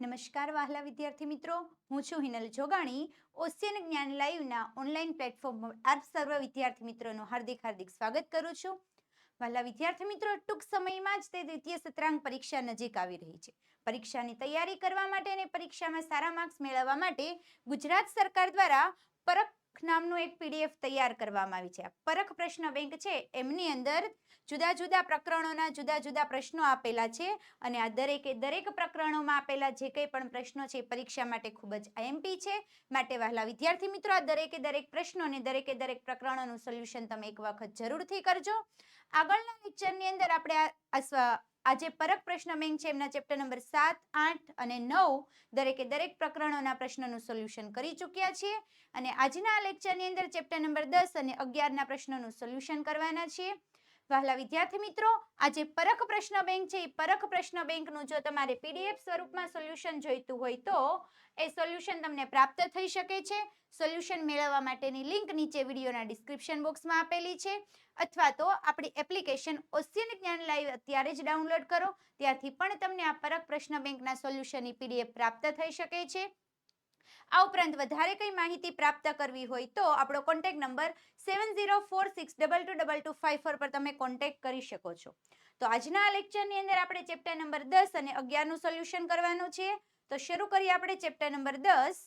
નમસ્કાર વહાલા વિદ્યાર્થી મિત્રો, હું છું હિનલ જોગાણી. ઓશિયન જ્ઞાન લાઈવના ઓનલાઈન પ્લેટફોર્મ પર આપ સર્વ વિદ્યાર્થી મિત્રોનું હાર્દિક સ્વાગત કરું છું. વહાલા વિદ્યાર્થી મિત્રો, ટૂંક સમયમાં જ તે દ્વિતીય સત્રાંત પરીક્ષા નજીક આવી રહી છે. પરીક્ષાની તૈયારી કરવા માટે અને પરીક્ષામાં સારા માર્ક્સ મેળવવા માટે ગુજરાત સરકાર દ્વારા પરખ નામનું એક PDF તૈયાર કરવામાં આવી છે. આ પરખ પ્રશ્ન બેંક છે, એમની અંદર જુદા જુદા પ્રકરણોના જુદા જુદા પ્રશ્નો આપેલા છે અને આ દરેક પ્રકરણોમાં આપેલા જે કંઈ પણ પ્રશ્નો છે પરીક્ષા માટે ખૂબ જ IMP છે. માટે વહાલા વિદ્યાર્થી મિત્રો, આ દરેક પ્રશ્નો અને દરેક પ્રકરણોનું સોલ્યુશન તમે એક વખત જરૂરથી કરજો. આગળના લેક્ચરની અંદર આપણે આજે પરખ પ્રશ્ન બેંક છે એમના ચેપ્ટર નંબર 7, 8 અને 9 દરેક પ્રકરણોના પ્રશ્નોનું સોલ્યુશન કરી ચૂક્યા છીએ અને આજના લેક્ચરની અંદર ચેપ્ટર નંબર 10 અને 11ના પ્રશ્નોનું સોલ્યુશન કરવાના છીએ. વહાલા વિદ્યાર્થી મિત્રો, આ જે પરખ પ્રશ્ન બેંક છે એ પરખ પ્રશ્ન બેંકનું જો તમારે PDF સ્વરૂપમાં સોલ્યુશન જોઈતું હોય તો એ સોલ્યુશન તમને પ્રાપ્ત થઈ શકે છે. સોલ્યુશન મેળવવા માટેની લિંક નીચે વિડીયોના ડિસ્ક્રિપ્શન બોક્સમાં આપેલી છે અથવા તો આપણી એપ્લિકેશન ઓશિયન જ્ઞાન લાઈવ અત્યારે જ ડાઉનલોડ કરો, ત્યાંથી પણ તમને આ પરખ પ્રશ્ન બેંકના સોલ્યુશનની PDF પ્રાપ્ત થઈ શકે છે. આ ઉપરાંત વધારે કંઈ માહિતી પ્રાપ્ત કરવી હોય તો આપણો કોન્ટેક્ટ નંબર 7046222254 પર તમે કોન્ટેક્ટ કરી શકો છો. તો આજના આ લેક્ચરની અંદર આપણે ચેપ્ટર નંબર 10 અને 11નું સોલ્યુશન કરવાનું છે. તો શરૂ કરીએ આપણે ચેપ્ટર નંબર 10.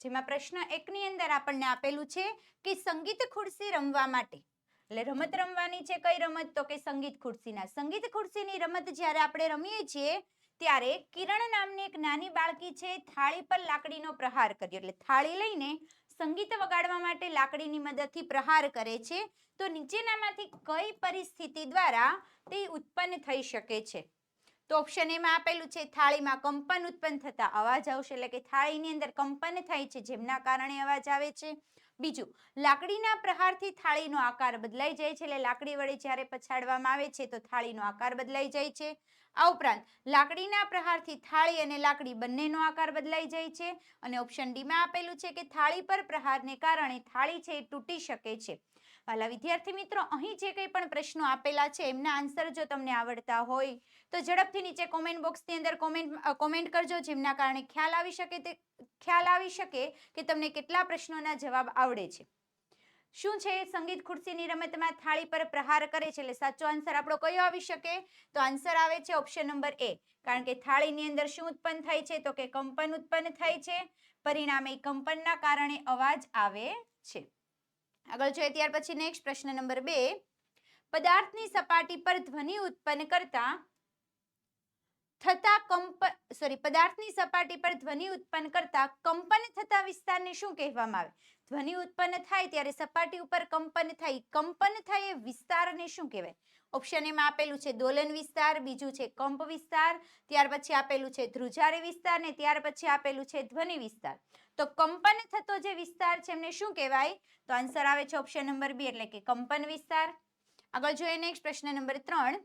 જેમાં પ્રશ્ન 1 ની અંદર આપણને આપેલું છે કે સંગીત ખુરશી રમવા માટે, એટલે રમત રમવાની છે. કઈ રમત? તો કે સંગીત ખુરશીના. સંગીત ખુરશીની રમત જ્યારે આપણે રમીએ છીએ ત્યારે કિરણ નામની એક નાની બાળકી છે થાળી પર લાકડીનો પ્રહાર કર્યો, એટલે થાળી લઈને સંગીત વગાડવા માટે લાકડીની મદદથી પ્રહાર કરે છે. તો નીચેનામાંથી કઈ પરિસ્થિતિ દ્વારા તે ઉત્પન્ન થઈ શકે છે? તો ઓપ્શન એમાં આપેલું છે થાળીમાં કંપન ઉત્પન્ન થતા અવાજ આવશે, એટલે કે થાળીની અંદર કંપન થાય છે જેમના કારણે અવાજ આવે છે. બીજું, લાકડીના પ્રહારથી થાળીનો આકાર બદલાઈ જાય છે, એટલે લાકડી વડે જ્યારે પછાડવામાં આવે છે તો થાળીનો આકાર બદલાઈ જાય છે. આ ઉપરાંત લાકડીના પ્રહારથી થાળી અને લાકડી બંનેનો આકાર બદલાઈ જાય છે. અને ઓપ્શન ડીમાં આપેલું છે કે થાળી પર પ્રહારને કારણે થાળી છે એ તૂટી શકે છે. વાલા વિદ્યાર્થી મિત્રો, અહીં જે કંઈ પણ પ્રશ્નો આપેલા છે એમના આન્સર જો તમને આવડતા હોય તો ઝડપથી નીચે કોમેન્ટ બોક્સની અંદર કોમેન્ટ કરજો, જેમના કારણે ખ્યાલ આવી શકે કે તમને કેટલા પ્રશ્નોના જવાબ આવડે છે. શું છે સંગીત ખુરશીની રમતમાં થાળી પર પ્રહાર કરે છે? એટલે સાચો આન્સર આપણો કયો આવી શકે? તો આન્સર આવે છે ઓપ્શન નંબર એ, કારણ કે થાળીની અંદર શું ઉત્પન્ન થાય છે? તો કે કંપન ઉત્પન્ન થાય છે. પરિણામે કંપનના કારણે અવાજ આવે છે. આગળ જોઈએ ત્યાર પછી નેક્સ્ટ પ્રશ્ન નંબર 2. પદાર્થની સપાટી પર ધ્વનિ ઉત્પન્ન કરતા પદાર્થની સપાટી પર ધ્વનિ ઉત્પન્ન કરતા કંપન થતા વિસ્તારને શું કહેવામાં આવે? ધ્વનિ ઉત્પન્ન થાય ત્યારે સપાટી ઉપર કંપન થાય એ વિસ્તારને શું કહેવાય? ઓપ્શન એમાં આપેલું છે દોલન વિસ્તાર, બીજું છે કંપ વિસ્તાર, ત્યાર પછી આપેલું છે ધ્રુજારી વિસ્તાર ને ત્યાર પછી આપેલું છે ધ્વનિ વિસ્તાર. તો કંપન થતો જે વિસ્તાર છે એમને શું કહેવાય? તો આન્સર આવે છે ઓપ્શન નંબર બી, એટલે કે કંપન વિસ્તાર. આગળ જોઈએ નેક્સ્ટ પ્રશ્ન નંબર 3.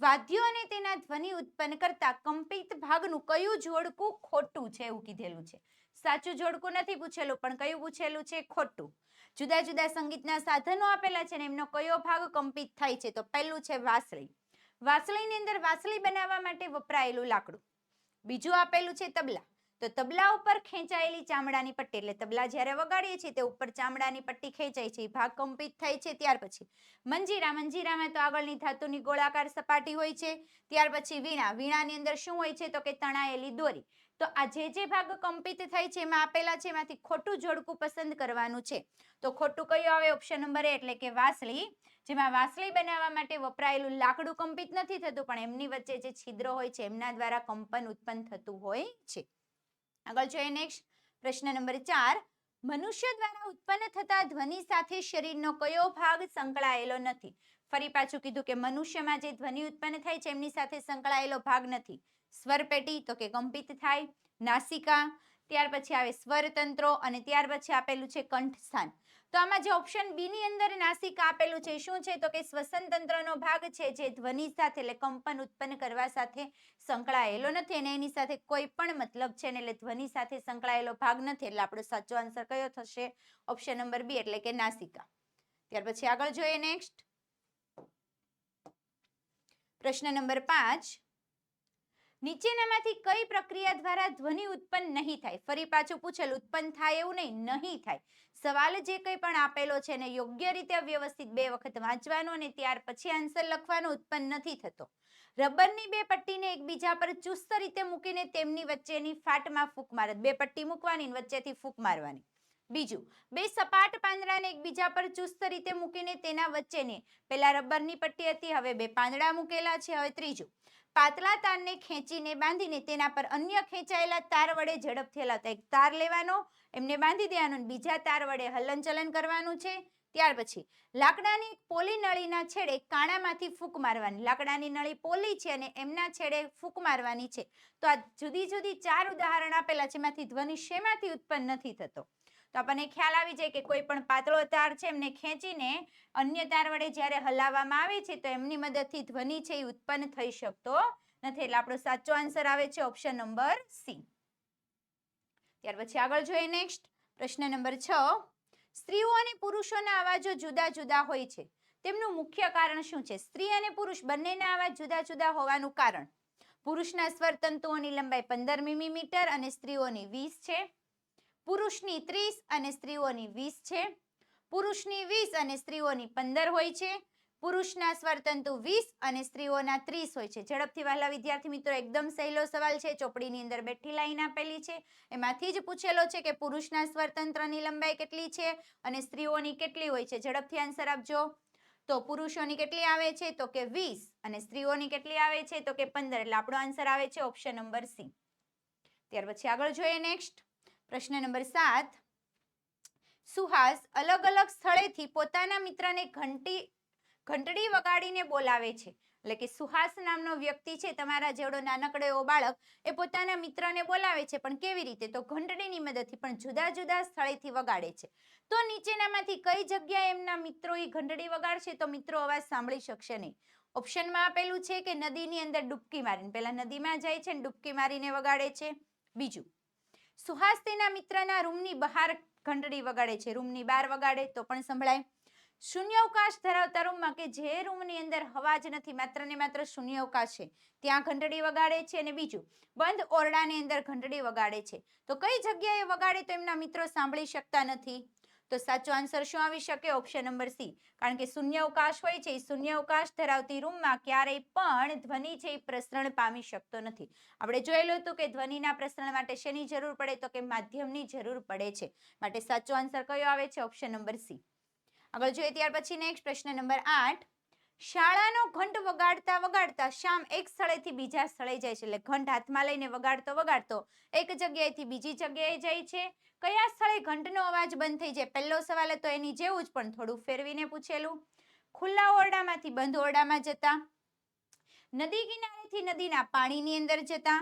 વાદ્યો અને તેના ધ્વનિ ઉત્પન્ન કરતા કંપિત ભાગનું કયું જોડકું ખોટું છે એવું કીધેલું છે. સાચું જોડકું નથી પૂછેલું, પણ કયું પૂછેલું છે? ખોટું. જુદા જુદા સંગીતના સાધનો આપેલા છે ને એમનો કયો ભાગ કંપિત થાય છે? તો પહેલું છે વાંસળી. વાંસળીની અંદર વાંસળી બનાવવા માટે વપરાયેલું લાકડું. બીજું આપેલું છે તબલા. તો તબલા ઉપર ખેંચાયેલી ચામડાની પટ્ટી, એટલે તબલા જ્યારે વગાડીએ છીએ તે ઉપર ચામડાની પટ્ટી ખેંચાય છે, એ ભાગ કંપિત થાય છે. ત્યાર પછી મંજીરામાં તો આગળની ધાતુની ગોળાકાર સપાટી હોય છે. ત્યાર પછી વીણાની અંદર શું હોય છે? તો કે તણાયેલી દોરી. તો આ જે ભાગ કંપિત થાય છે એમાં આપેલા છે, એમાંથી ખોટું જોડકું પસંદ કરવાનું છે. તો ખોટું કયું આવે? ઓપ્શન નંબર એ, એટલે કે વાંસળી. જેમાં વાંસળી બનાવવા માટે વપરાયેલું લાકડું કંપિત નથી થતું, પણ એમની વચ્ચે જે છિદ્રો હોય છે એમના દ્વારા કંપન ઉત્પન્ન થતું હોય છે. આગળ જોઈએ નેક્સ્ટ પ્રશ્ન નંબર 4. મનુષ્ય દ્વારા ઉત્પન્ન થતા ધ્વનિ સાથે શરીરનો કયો ભાગ સંકળાયેલો નથી? ફરી પાછું કીધું કે મનુષ્યમાં જે ધ્વનિ ઉત્પન્ન થાય છે એમની સાથે સંકળાયેલો ભાગ નથી. સ્વરપેટી તો કે કંપિત થાય, નાસિકા, ત્યાર પછી આવે સ્વરતંત્રો અને ત્યાર પછી આપેલું છે કંઠસ્થાન. તો આમાં જે ઓપ્શન બી ની અંદર નાસિકા આપેલું છે શું છે તો કે શ્વસન તંત્રનો ભાગ છે જે ધ્વનિ સાથે એટલે કંપન ઉત્પન્ન કરવા સાથે સંકળાયેલો નથી અને એની સાથે કોઈ પણ મતલબ છે ને એટલે ધ્વનિ સાથે સંકળાયેલો ભાગ નથી એટલે આપણો સાચો આન્સર કયો થશે ઓપ્શન નંબર બી એટલે કે નાસિકા. ત્યાર પછી આગળ જોઈએ નેક્સ્ટ પ્રશ્ન નંબર 5 નીચેનામાંથી કઈ પ્રક્રિયા દ્વારા ધ્વનિ ઉત્પન્ન નહીં થાય. ફરી પાછું પૂછેલ ઉત્પન્ન થાય એવું નહીં થાય. સવાલ જે કંઈ પણ આપેલો છે ને યોગ્ય રીતે વ્યવસ્થિત 2 વખત વાંચવાનો અને ત્યાર પછી આન્સર લખવાનો. ઉત્પન્ન નથી થતો. રબરની 2 પટ્ટીને એકબીજા પર ચુસ્ત રીતે મૂકીને તેમની વચ્ચેની ફાટમાં ફૂંક મારે. 2 પટ્ટી મૂકવાની વચ્ચેથી ફૂંક મારવાની. બીજું 2 સપાટ પાંદડાને એકબીજા પર ચુસ્ત રીતે મૂકીને તેના વચ્ચેની પેલા રબરની પટ્ટી હતી હવે 2 પાંદડા મૂકેલા છે. હવે ત્રીજું પાતળા તારને ખેંચીને બાંધીને તેના પર અન્ય ખેંચાયેલા તાર વડે ઝડપથી હલાવતા. એક તાર લેવાનો એમને બાંધી દેવાનો અને બીજા તાર વડે હલનચલન કરવાનું છે. ત્યાર પછી લાકડાની પોલી નળીના છેડે કાણામાંથી ફૂંક મારવાની. લાકડાની નળી પોલી છે અને એમના છેડે ફૂંક મારવાની છે. તો આ જુદી જુદી 4 ઉદાહરણ આપેલા છે. એમાંથી ધ્વનિ શેમાંથી ઉત્પન્ન નથી થતો તો આપણને ખ્યાલ આવી જાય કે કોઈ પણ પાતળો તાર છે એમને ખેંચીને અન્ય તાર વડે જ્યારે હલાવવામાં આવે છે તો એમની મદદથી ધ્વનિ છે એ ઉત્પન્ન થઈ શકતો નથી એટલે આપણો સાચો આન્સર આવે છે ઓપ્શન નંબર સી. ત્યાર પછી આગળ જોઈએ નેક્સ્ટ પ્રશ્ન નંબર 6 સ્ત્રીઓ અને પુરુષોના અવાજો જુદા જુદા હોય છે તેમનું મુખ્ય કારણ શું છે. સ્ત્રી અને પુરુષ બંનેના અવાજ જુદા જુદા હોવાનું કારણ પુરુષના સ્વર તંતુઓની લંબાઈ 15 મિલીમીટર અને સ્ત્રીઓની 20 છે. પુરુષની 30 અને સ્ત્રીઓની 20 છે. પુરુષની 20 અને સ્ત્રીઓની 15 હોય છે. પુરુષના સ્વરતંતુ 20 અને સ્ત્રીઓના 30 હોય છે. ઝડપથી વહાલા વિદ્યાર્થી મિત્રો એકદમ સહેલો સવાલ છે. ચોપડીની અંદર બેઠી લાઈન આપેલી છે એમાંથી જ પૂછેલો છે કે પુરુષના સ્વરતંત્રની લંબાઈ કેટલી છે અને સ્ત્રીઓની કેટલી હોય છે. ઝડપથી આન્સર આપજો. તો પુરુષોની કેટલી આવે છે તો કે 20 અને સ્ત્રીઓની કેટલી આવે છે તો કે 15 એટલે આપણો આન્સર આવે છે ઓપ્શન નંબર સી. ત્યાર પછી આગળ જોઈએ નેક્સ્ટ પ્રશ્ન નંબર 7 સુહાસ અલગ અલગ સ્થળેથી પોતાના મિત્રને ઘંટડી વગાડીને બોલાવે છે. એટલે કે સુહાસ નામનો વ્યક્તિ છે તમારા જેવડો નાનકડો એવો બાળક એ પોતાના મિત્રને બોલાવે છે પણ કેવી રીતે તો ઘંટડીની મદદથી પણ જુદા જુદા સ્થળેથી વગાડે છે. તો નીચેનામાંથી કઈ જગ્યાએ એમના મિત્રો એ ઘંટડી વગાડશે તો મિત્રો અવાજ સાંભળી શકશે નહીં. ઓપ્શનમાં આપેલું છે કે નદીની અંદર ડૂબકી મારીને પહેલા નદીમાં જાય છે ને ડૂબકી મારીને વગાડે છે. બીજું સુહાસ તેના મિત્રના રૂમની બહાર ઘંટડી વગાડે છે. રૂમની બહાર વગાડે તો પણ સંભળાય. શૂન્યાવકાશ ધરાવતા રૂમમાં કે જે રૂમની અંદર હવા જ નથી માત્ર ને માત્ર શૂન્યાવકાશ છે ત્યાં ઘંટડી વગાડે છે. અને બીજું બંધ ઓરડાની અંદર ઘંટડી વગાડે છે. તો કઈ જગ્યાએ વગાડે તો એમના મિત્રો સાંભળી શકતા નથી તો સાચો આન્સર શું આવી શકે ઓપ્શન નંબર સી. કારણ કે શૂન્યાવકાશ હોય છે એ શૂન્યાવકાશ ધરાવતી રૂમમાં ક્યારેય પણ ધ્વનિ છે એ પ્રસરણ પામી શકતો નથી. આપણે જોયેલું હતું કે ધ્વનિના પ્રસરણ માટે શેની જરૂર પડે તો કે માધ્યમની જરૂર પડે છે. માટે સાચો આન્સર કયો આવે છે ઓપ્શન નંબર સી. આગળ જોઈએ ત્યાર પછી નેક્સ્ટ પ્રશ્ન નંબર 8 શાળાનો ઘંટ વગાડતા વગાડતા શ્યામ એક સ્થળેથી બીજા સ્થળે જાય છે. એટલે ઘંટ હાથમાં લઈને વગાડતો વગાડતો એક જગ્યાએથી બીજી જગ્યાએ જાય છે. કયા સ્થળે ઘંટનો અવાજ બંધ થઈ જાય. પહેલો સવાલ હતો એની જેવું જ પણ થોડું ફેરવીને પૂછેલું. ખુલ્લા ઓરડામાંથી બંધ ઓરડામાં જતા, નદી કિનારેથી નદીના પાણીની અંદર જતા,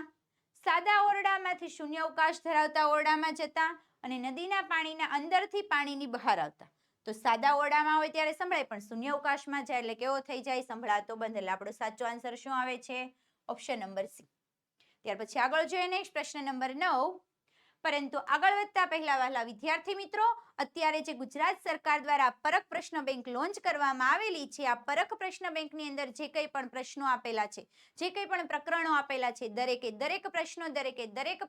સાદા ઓરડામાંથી શૂન્યાવકાશ ધરાવતા ઓરડામાં જતા અને નદીના પાણીના અંદરથી પાણીની બહાર આવતા. તો સાદા ઓરડામાં હોય ત્યારે સંભળાય પણ શૂન્યાવકાશમાં જાય એટલે કેવો થઈ જાય સંભળાતો બંધ. એટલે આપણો સાચો આન્સર શું આવે છે ઓપ્શન નંબર સી. ત્યાર પછી આગળ જોઈએ નેક્સ્ટ પ્રશ્ન નંબર 9 પરંતુ આગળ વધતા પહેલા વહાલા વિદ્યાર્થી મિત્રો અત્યારે જે ગુજરાત સરકાર દ્વારા પરખ પ્રશ્ન બેંક લોન્ચ કરવામાં આવેલી છે આ પરખ પ્રશ્ન બેંકની અંદર જે કંઈ પણ પ્રશ્નો આપેલા છે જે કંઈ પણ પ્રકરણો આપેલા છે દરેક પ્રશ્નો દરેક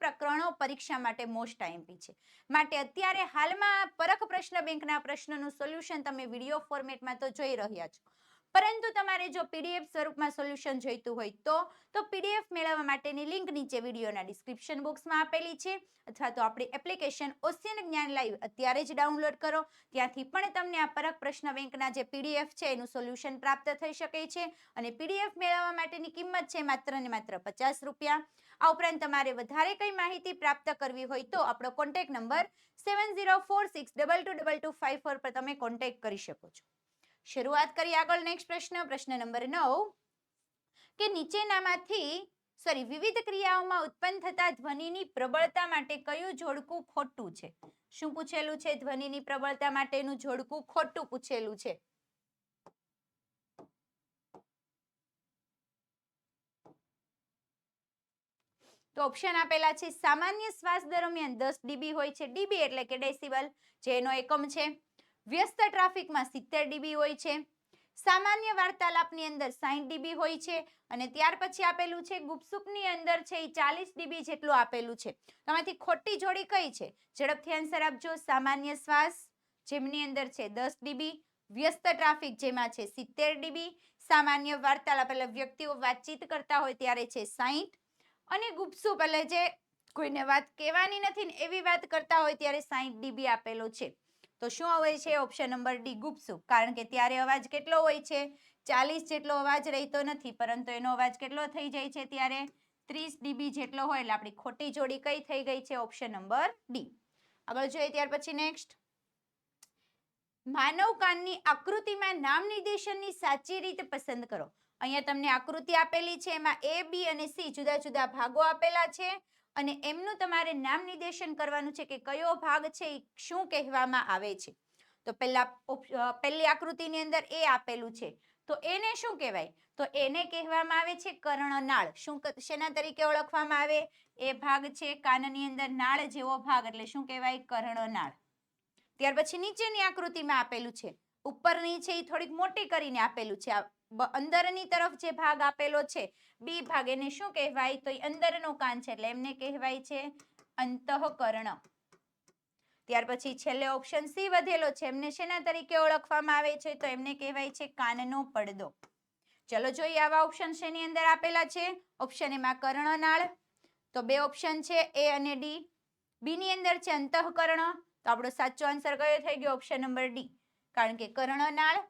પ્રકરણો પરીક્ષા માટે મોસ્ટ આઈએમપી છે. માટે અત્યારે હાલમાં પરખ પ્રશ્ન બેંકના પ્રશ્નોનું સોલ્યુશન તમે વિડીયો ફોર્મેટમાં તો જોઈ રહ્યા છો પરંતુ તમારે જો પીડીએફ સ્વરૂપમાં સોલ્યુશન જોઈતું હોય તો પીડીએફ મેળવવા માટેની લિંક નીચે વિડીયોના ડિસ્ક્રિપ્શન બોક્સમાં આપેલી છે અથવા તો આપણી એપ્લિકેશન ઓશિયન જ્ઞાન લાઈવ અત્યારે જ ડાઉનલોડ કરો. ત્યાંથી પણ તમને આ પરખ પ્રશ્ન બેંકના જે પીડીએફ છે એનું સોલ્યુશન પ્રાપ્ત થઈ શકે છે અને પીડીએફ મેળવવા માટેની કિંમત છે માત્ર ને માત્ર 50 રૂપિયા. આ ઉપરાંત તમારે વધારે કંઈ માહિતી પ્રાપ્ત કરવી હોય તો આપણો કોન્ટેક્ટ નંબર 7046222254 પર તમે કોન્ટેક્ટ કરી શકો છો. શરૂઆત કરીએ આગળ નેક્સ્ટ પ્રશ્ન નંબર 9 કે નીચેનામાંથી સોરી વિવિધ ક્રિયાઓમાં ઉત્પન્ન થતા ધ્વનિની પ્રબળતા માટે કયું જોડકું ખોટું છે? શું પૂછેલું છે? ધ્વનિની પ્રબળતા માટેનું જોડકું ખોટું પૂછેલું છે. તો ઓપ્શન આપેલા છે સામાન્ય શ્વાસ દરમિયાન 10 ડીબી હોય છે. ડીબી એટલે કે ડેસિબલ, જેનો એકમ છે. વ્યસ્ત ટ્રાફિકમાં 70 ડીબી હોય છે. સામાન્ય વાર્તાલાપની અંદર 60 ડીબી હોય છે. અને ત્યાર પછી આપેલું છે ગુપસુપની અંદર છે એ 40 ડીબી જેટલું આપેલું છે. આમાંથી ખોટી જોડી કઈ છે? ઝડપથી આન્સર આપજો. સામાન્ય શ્વાસ જેમની અંદર છે 10 ડીબી, વ્યસ્ત ટ્રાફિક જેમાં છે 70 ડીબી, સામાન્ય વાર્તાલાપ એટલે વ્યક્તિઓ વાતચીત કરતા હોય ત્યારે છે 60, અને ગુપસુપ એટલે જે કોઈને વાત કહેવાની નથી ને એવી વાત કરતા હોય ત્યારે 60 ડીબી આપેલો છે. તો શું હોય છે? ઓપ્શન નંબર ડી ગુપસુપ. કારણ કે ત્યારે અવાજ કેટલો હોય છે? 40 જેટલો અવાજ રહેતો નથી, પરંતુ એનો અવાજ કેટલો થઈ જાય છે ત્યારે 30 ડીબી જેટલો હોય. એટલે આપણી ખોટી જોડી કઈ થઈ ગઈ છે? Option number D. આગળ જોઈએ ત્યાર પછી નેક્સ્ટ, માનવ કાનની આકૃતિમાં નામ નિર્દેશનની સાચી રીત પસંદ કરો. અહીંયા તમને આકૃતિ આપેલી છે, એમાં એ, બી અને સી જુદા જુદા ભાગો આપેલા છે, અને એમનું તમારે નામ નિર્દેશન કરવાનું છે કે કયો ભાગ છે એ શું કહેવામાં આવે છે. તો પહેલી આકૃતિની અંદર એ આપેલું છે, તો એને શું કહેવાય? તો એને કહેવામાં આવે છે કર્ણનાળ. શેના તરીકે ઓળખવામાં આવે? એ ભાગ છે કાનની અંદર નાળ જેવો ભાગ, એટલે શું કહેવાય? કર્ણનાળ. ત્યાર પછી નીચેની આકૃતિમાં આપેલું છે, ઉપરની છે એ થોડીક મોટી કરીને આપેલું છે. અંદરની તરફ જે ભાગ આપેલો છે બી ભાગ, એને શું કહેવાય? તો એ અંદરનો કાન છે, એટલે એમને કહેવાય છે અંતઃકર્ણ. ત્યાર પછી છેલ્લે ઓપ્શન સી વધેલો છે, એમને શેના તરીકે ઓળખવામાં આવે છે? તો એમને કહેવાય છે કાનનો પડદો. ચલો જોઈએ આવા ઓપ્શન શેની અંદર આપેલા છે. ઓપ્શન એમાં કર્ણનાળ, તો બે ઓપ્શન છે એ અને ડી. બી ની અંદર છે અંતઃકર્ણ, તો આપણો સાચો આન્સર કયો થઈ ગયો? Option number D. કારણ કે કર્ણનાળ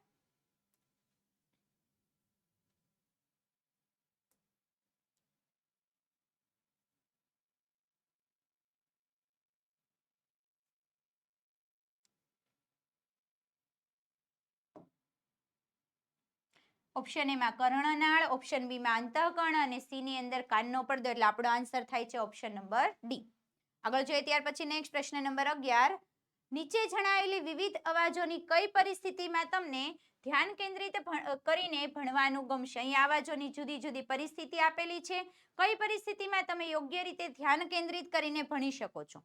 ઓપ્શન એમાં કર્ણનાળ, ઓપ્શન બી માં અંતઃકર્ણ અને સી ની અંદર કાનનો પડદો, એટલે આપણો આન્સર થાય છે ઓપ્શન નંબર ડી. આગળ જોઈએ ત્યાર પછી નેક્સ્ટ પ્રશ્ન નંબર 11, નીચે જણાવેલી વિવિધ અવાજોની કઈ પરિસ્થિતિમાં તમને ધ્યાન કેન્દ્રિત કરીને ભણવાનું ગમશે? અહીં અવાજોની જુદી જુદી પરિસ્થિતિ આપેલી છે. કઈ પરિસ્થિતિમાં તમે યોગ્ય રીતે ધ્યાન કેન્દ્રિત કરીને ભણી શકો છો?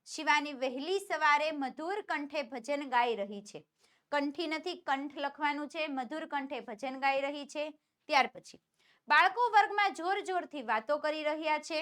શિવાની વહેલી સવારે મધુર કંઠે ભજન ગાઈ રહી છે. કંઠી નથી, કંઠ લખવાનું છે. મધુર કંઠે ભજન ગાઈ રહી છે. ત્યાર પછી બાળકો વર્ગમાં જોર જોરથી વાતો કરી રહ્યા છે.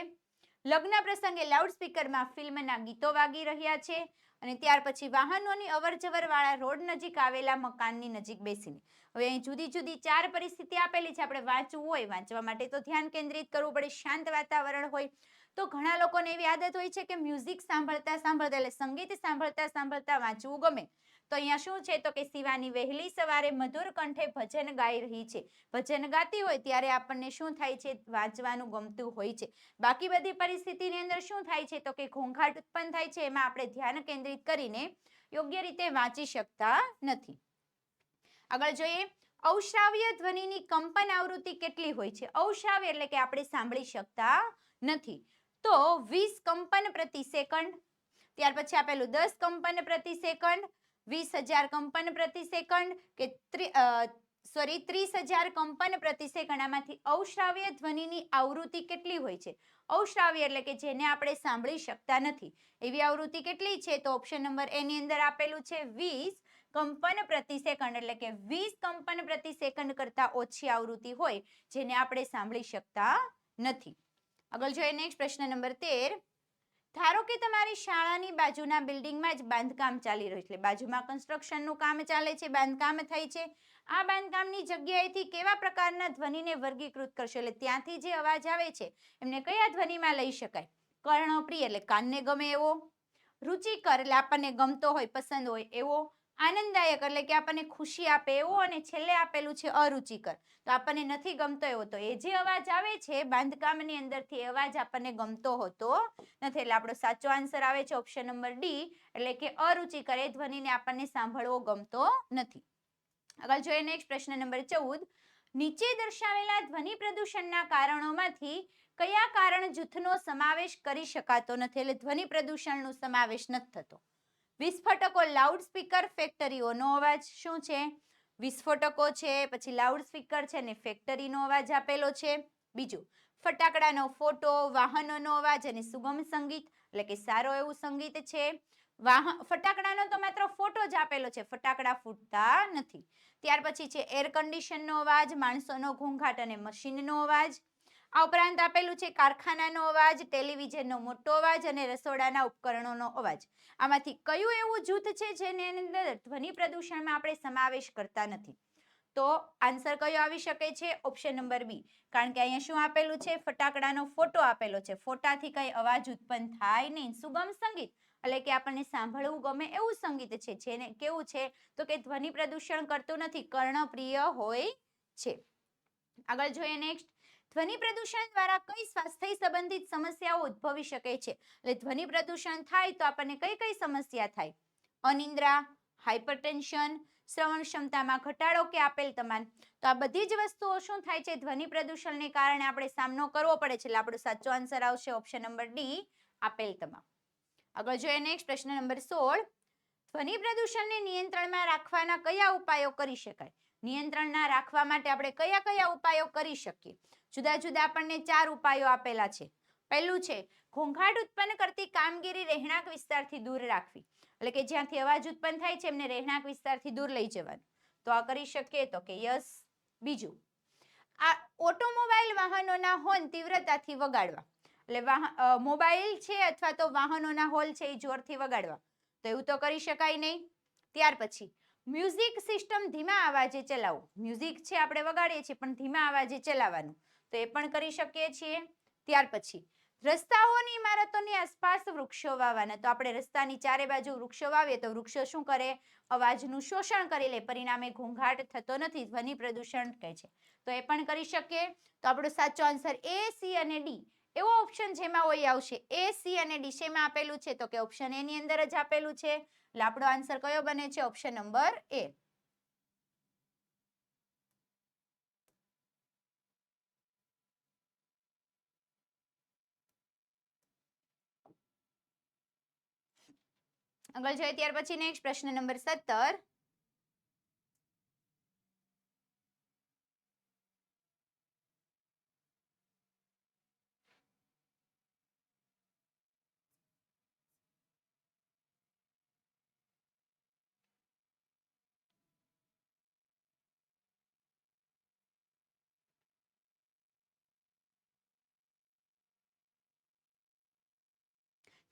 લગ્ન પ્રસંગે લાઉડસ્પીકરમાં ફિલ્મના ગીતો વાગી રહ્યા છે. અને ત્યાર પછી વાહનોની અવરજવર વાળા રોડ નજીક આવેલા મકાનની નજીક બેસીને. હવે અહીં જુદી જુદી 4 પરિસ્થિતિ આપેલી છે. આપણે વાંચવું હોય, વાંચવા માટે તો ધ્યાન કેન્દ્રિત કરવું પડે, શાંત વાતાવરણ હોય. તો ઘણા લોકોને એવી આદત હોય છે કે મ્યુઝિક સાંભળતા સાંભળતા એટલે સંગીત સાંભળતા સાંભળતા વાંચવું ગમે. તો અહીંયા શું છે? તો કે શિવાની વહેલી સવારે મધુર કંઠે ભજન ગાઈ રહી છે. ભજન ગાતી હોય ત્યારે આપણને શું થાય છે? વાંચવાનું ગમતું હોય છે. બાકી બધી પરિસ્થિતિની અંદર શું થાય છે? તો કે ઘોંઘાટ ઉત્પન્ન થાય છે. એમાં આપણે ધ્યાન કેન્દ્રિત કરીને યોગ્ય રીતે વાંચી શકતા નથી. આગળ જોઈએ, અવશ્રાવ્ય ધ્વનિની કંપન આવૃત્તિ કેટલી હોય છે? અવશ્રાવ્ય એટલે કે આપણે સાંભળી શકતા નથી. તો 20 કંપન પ્રતિ સેકન્ડ. ત્યાર પછી આપેલું 10 કંપન પ્રતિ સેકન્ડ, 20,000 કંપન પ્રતિ સેકન્ડ કે 30,000 કંપન પ્રતિ સેકન્ડ. આમાંથી અવશ્રાવ્ય ધ્વનિની આવૃત્તિ કેટલી હોય છે? અવશ્રાવ્ય એટલે કે જેને આપણે સાંભળી શકતા નથી એવી આવૃત્તિ કેટલી છે? તો ઓપ્શન નંબર એ ની અંદર આપેલું છે 20 કંપન પ્રતિ સેકન્ડ, એટલે કે 20 કંપન પ્રતિ સેકન્ડ કરતા ઓછી આવૃત્તિ હોય જેને આપણે સાંભળી શકતા નથી. આગળ જોઈએ નેક્સ્ટ પ્રશ્ન નંબર 13, ધારો કે તમારી શાળાની બાજુના બિલ્ડિંગમાં જ બાંધકામ ચાલી રહ્યું છે. બાજુમાં કન્સ્ટ્રક્શનનું કામ ચાલે છે, બાંધકામ થાય છે. આ બાંધકામની જગ્યાએથી કેવા પ્રકારના ધ્વનિને વર્ગીકૃત કરશો? એટલે ત્યાંથી જે અવાજ આવે છે એમને કયા ધ્વનિમાં લઈ શકાય? કર્ણપ્રિય એટલે કાનને ગમે એવો, રુચિકર એટલે આપણને ગમતો હોય, પસંદ હોય એવો, આનંદદાયક એટલે કે આપણને ખુશી આપે એવો, અને છેલ્લે આપેલું છે અરુચિકર, તો આપણને નથી ગમતો એવો. તો એ જે અવાજ આવે છે બાંધકામની અંદરથી, અવાજ આપણને ગમતો હોતો નથી. એટલે આપણો સાચો આન્સર આવે છે ઓપ્શન નંબર ડી, એટલે કે અરુચિકર. એ ધ્વનિને આપણને સાંભળવો ગમતો નથી. આગળ જોઈએ નેક્સ્ટ પ્રશ્ન નંબર 14, નીચે દર્શાવેલા ધ્વનિ પ્રદૂષણના કારણોમાંથી કયા કારણ જૂથનો સમાવેશ કરી શકાતો નથી, એટલે ધ્વનિ પ્રદૂષણનો સમાવેશ નથી થતો? વિસ્ફોટકો, લાઉડ સ્પીકર, ફેક્ટરીઓનો અવાજ. શું છે? વિસ્ફોટકો છે, પછી લાઉડ સ્પીકર છે ને ફેક્ટરીનો અવાજ આપેલો છે. બીજું, ફટાકડાનો ફોટો, વાહનોનો અવાજ અને સુગમ સંગીત, એટલે કે સારો એવું સંગીત છે. ફટાકડાનો તો માત્ર ફોટો જ આપેલો છે, ફટાકડા ફૂટતા નથી. ત્યાર પછી છે એર કન્ડિશનનો અવાજ, માણસોનો ઘોંઘાટ અને મશીનનો અવાજ. આ ઉપરાંત આપેલું છે કારખાનાનો અવાજ, ટેલિવિઝનનો મોટો અવાજ અને રસોડાના ઉપકરણોનો અવાજ. આમાંથી કયું એવું જૂથ છે જેની અંદર ધ્વનિ પ્રદૂષણમાં આપણે સમાવેશ કરતા નથી? તો આન્સર કયો આવી શકે છે? Option number B. કારણ કે અહીંયા શું આપેલું છે? ફટાકડાનો ફોટો આપેલો છે. ફોટાથી કઈ અવાજ ઉત્પન્ન થાય નહીં. સુગમ સંગીત એટલે કે આપણને સાંભળવું ગમે એવું સંગીત છે, જેને કેવું છે તો કે ધ્વનિ પ્રદૂષણ કરતું નથી, કર્ણપ્રિય હોય છે. આગળ જોઈએ નેક્સ્ટ. ધ્વનિ પ્રદૂષણ દ્વારા કઈ સ્વાસ્થ્ય સંબંધિત સમસ્યાઓ ઉદ્ભવી શકે છે? એટલે ધ્વનિ પ્રદૂષણ થાય તો આપણને કઈ કઈ સમસ્યા થાય? અનિદ્રા, હાઇપરટેન્શન, શ્રવણ ક્ષમતામાં ઘટાડો કે આપેલ તમામ. તો આ બધી જ વસ્તુઓ શું થાય છે? ધ્વનિ પ્રદૂષણને કારણે આપણે સામનો કરવો પડે છે. એટલે આપણો સાચો આન્સર આવશે ઓપ્શન નંબર ડી, આપેલ તમામ. આગળ જોઈએ નેક્સ્ટ પ્રશ્ન નંબર 16. ધ્વનિ પ્રદૂષણને નિયંત્રણમાં રાખવાના કયા ઉપાયો કરી શકાય? નિયંત્રણમાં રાખવા માટે આપણે કયા કયા ઉપાયો કરી શકીએ? જુદા જુદા આપણને 4 ઉપાયો આપેલા છે. પહેલું છે ઘોંઘાટ ઉત્પન્ન કરતી કામગીરી રહેણાંક વિસ્તારથી દૂર રાખવી, એટલે કે જ્યાંથી અવાજ ઉત્પન્ન થાય છે એમને રહેણાંક વિસ્તારથી દૂર લઈ જવાનું. તો આ કરી શકીએ તો કે યસ. બીજું, આ ઓટોમોબાઈલ વાહનોના હોર્ન તીવ્રતાથી વગાડવા, એટલે મોબાઈલ છે અથવા તો વાહનોના હોર્ન છે એ જોરથી વગાડવા, તો એવું તો કરી શકાય નહીં. ત્યાર પછી મ્યુઝિક સિસ્ટમ ધીમા અવાજે ચલાવવું, મ્યુઝિક છે આપણે વગાડીએ છીએ પણ ધીમા અવાજે ચલાવવાનું, તો એ પણ કરી શકીએ છીએ. ત્યાર પછી રસ્તાઓની ઇમારતોની આસપાસ વૃક્ષો વાવવાના, તો આપણે રસ્તાની ચારે બાજુ વૃક્ષો વાવીએ તો વૃક્ષો શું કરે? અવાજનું શોષણ કરી લે, પરિણામે ઘોંઘાટ થતો નથી, ધ્વનિ પ્રદૂષણ કહે છે, તો એ પણ કરી શકીએ. તો આપણો સાચો આન્સર એ, સી અને ડી એવો ઓપ્શન જેમાં હોય આવશે. એ, સી અને ડી શેમાં આપેલું છે? તો કે ઓપ્શન એ ની અંદર જ આપેલું છે. એટલે આપણો આન્સર કયો બને છે? ઓપ્શન નંબર એ. આગળ જોઈએ ત્યાર પછી નેક્સ્ટ પ્રશ્ન નંબર 17.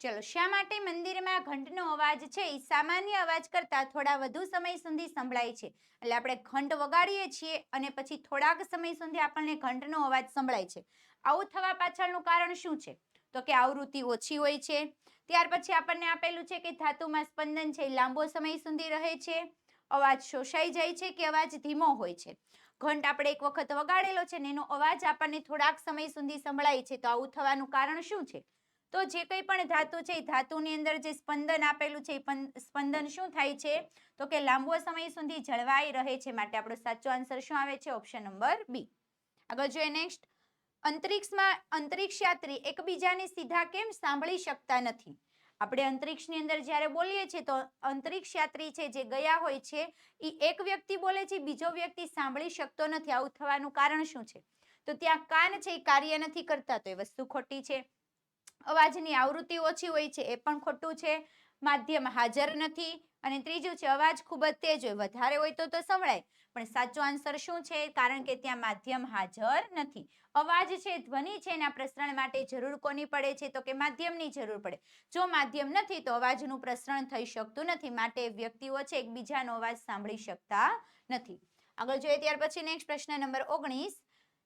ચલો, શા માટે મંદિરમાં ઘંટનો અવાજ છે એ સામાન્ય અવાજ કરતા થોડા વધુ સમય સુધી સંભળાય છે? એટલે આપણે ઘંટ વગાડીએ છીએ અને પછી થોડાક સમય સુધી આપણને ઘંટનો અવાજ સંભળાય છે. આવું થવા પાછળનું કારણ શું છે? તો કે આવૃત્તિ ઓછી હોય છે. ત્યાર પછી આપણને આપેલું છે કે ધાતુમાં સ્પંદન છે એ લાંબો સમય સુધી રહે છે, અવાજ શોષાઈ જાય છે કે અવાજ ધીમો હોય છે. ઘંટ આપણે એક વખત વગાડેલો છે ને એનો અવાજ આપણને થોડાક સમય સુધી સંભળાય છે, તો આવું થવાનું કારણ શું છે? તો જે કંઈ પણ ધાતુ છે એ ધાતુની અંદર જે સ્પંદન આપેલું છે એ સ્પંદન શું થાય છે? તો કે લાંબો સમય સુધી જળવાઈ રહે છે, માટે આપણો સાચો આન્સર શું આવે છે? Option number B. આગળ જોઈએ નેક્સ્ટ. અંતરિક્ષમાં અંતરિક્ષયાત્રી એકબીજાને સીધા કેમ સાંભળી શકતા નથી? આપણે અંતરિક્ષની અંદર જ્યારે બોલીએ છીએ તો અંતરિક્ષયાત્રી છે જે ગયા હોય છે એ એક વ્યક્તિ બોલે છે, બીજો વ્યક્તિ સાંભળી શકતો નથી. આવું થવાનું કારણ શું છે? તો ત્યાં કાન છે એ કાર્ય નથી કરતા, તો એ વસ્તુ ખોટી છે. અવાજની આવૃત્તિ ઓછી હોય છે, એ પણ ખોટું છે. માધ્યમ હાજર નથી. અને ત્રીજું છે અવાજ ખૂબ જ તેજ હોય, વધારે હોય તો સંભળાય, પણ સાચો આન્સર શું છે? કારણ કે ત્યાં માધ્યમ હાજર નથી. અવાજ છે, ધ્વનિ છે એના પ્રસરણ માટે જરૂર કોની પડે છે? તો કે માધ્યમની જરૂર પડે. જો માધ્યમ નથી તો અવાજનું પ્રસરણ થઈ શકતું નથી, માટે વ્યક્તિઓ છે એકબીજાનો અવાજ સાંભળી શકતા નથી. આગળ જોઈએ ત્યાર પછી નેક્સ્ટ પ્રશ્ન નંબર 19.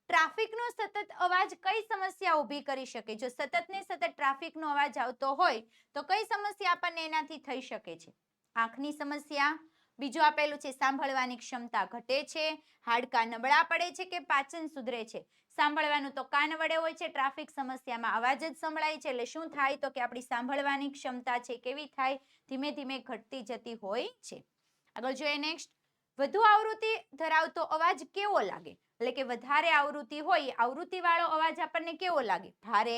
ટ્રાફિકનો સતત અવાજ કઈ સમસ્યા ઊભી કરી શકે? જો સતત ને સતત ટ્રાફિકનો અવાજ આવતો હોય તો કઈ સમસ્યા આપણને એનાથી થઈ શકે છે? આંખની સમસ્યા, બીજું આપેલું છે સાંભળવાની ક્ષમતા ઘટે છે, હાડકાં નબળા પડે છે કે પાચન સુધરે છે? સાંભળવાનું તો કાન વડે હોય છે, ટ્રાફિક સમસ્યામાં અવાજ જ સંભળાય છે, એટલે શું થાય? તો કે આપણી સાંભળવાની ક્ષમતા છે કેવી થાય? ધીમે ધીમે ઘટતી જતી હોય છે. આગળ જોઈએ નેક્સ્ટ. વધુ આવૃત્તિ ધરાવતો અવાજ કેવો લાગે? એટલે કે વધારે આવૃત્તિ હોય, આવૃત્તિ વાળો અવાજ આપણને કેવો લાગે? ભારે,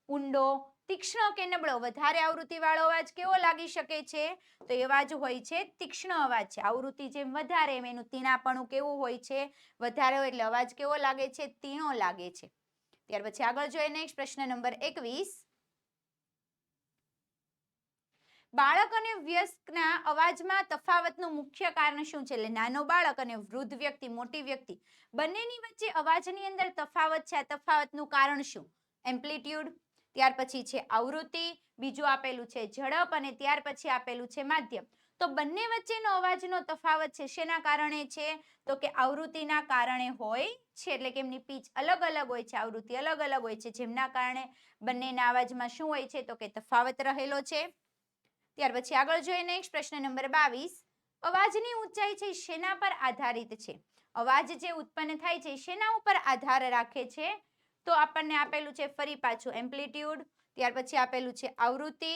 ઊંડો, તીક્ષ્ણ કે નબળો? વધારે આવૃત્તિ વાળો અવાજ કેવો લાગી શકે છે? તો એ અવાજ હોય છે તીક્ષ્ણ અવાજ છે. આવૃત્તિ જેમ વધારે એમ એનું તીણાપણું કેવું હોય છે? વધારે હોય એટલે અવાજ કેવો લાગે છે? તીણો લાગે છે. ત્યાર પછી આગળ જોઈએ નેક્સ્ટ પ્રશ્ન નંબર 21. બાળક અને વયસ્કના અવાજમાં તફાવતનું મુખ્ય કારણ શું છે? એટલે નાનો બાળક અને વૃદ્ધ વ્યક્તિ, મોટી વ્યક્તિ બંનેની વચ્ચે અવાજની અંદર તફાવત છે. આ તફાવતનું કારણ શું? એમ્પ્લિટ્યુડ, ત્યાર પછી છે આવૃત્તિ, બીજું આપેલું છે ઝડપ અને ત્યાર પછી આપેલું છે માધ્યમ. તો બંને વચ્ચેનો અવાજનો તફાવત છે શેના કારણે છે? તો કે આવૃત્તિના કારણે હોય છે. એટલે કે એમની પીચ અલગ અલગ હોય છે, આવૃત્તિ અલગ અલગ હોય છે, જેમના કારણે બંનેના અવાજમાં શું હોય છે? તો કે તફાવત રહેલો છે. ત્યાર પછી આગળ જોઈએ નેક્સ્ટ પ્રશ્ન નંબર 22. અવાજની ઊંચાઈ છે શેના પર આધારિત છે? અવાજ જે ઉત્પન્ન થાય છે શેના ઉપર આધાર રાખે છે? તો આપણને આપેલું છે ફરી પાછું એમ્પ્લિટ્યુડ, ત્યાર પછી આપેલું છે આવૃત્તિ,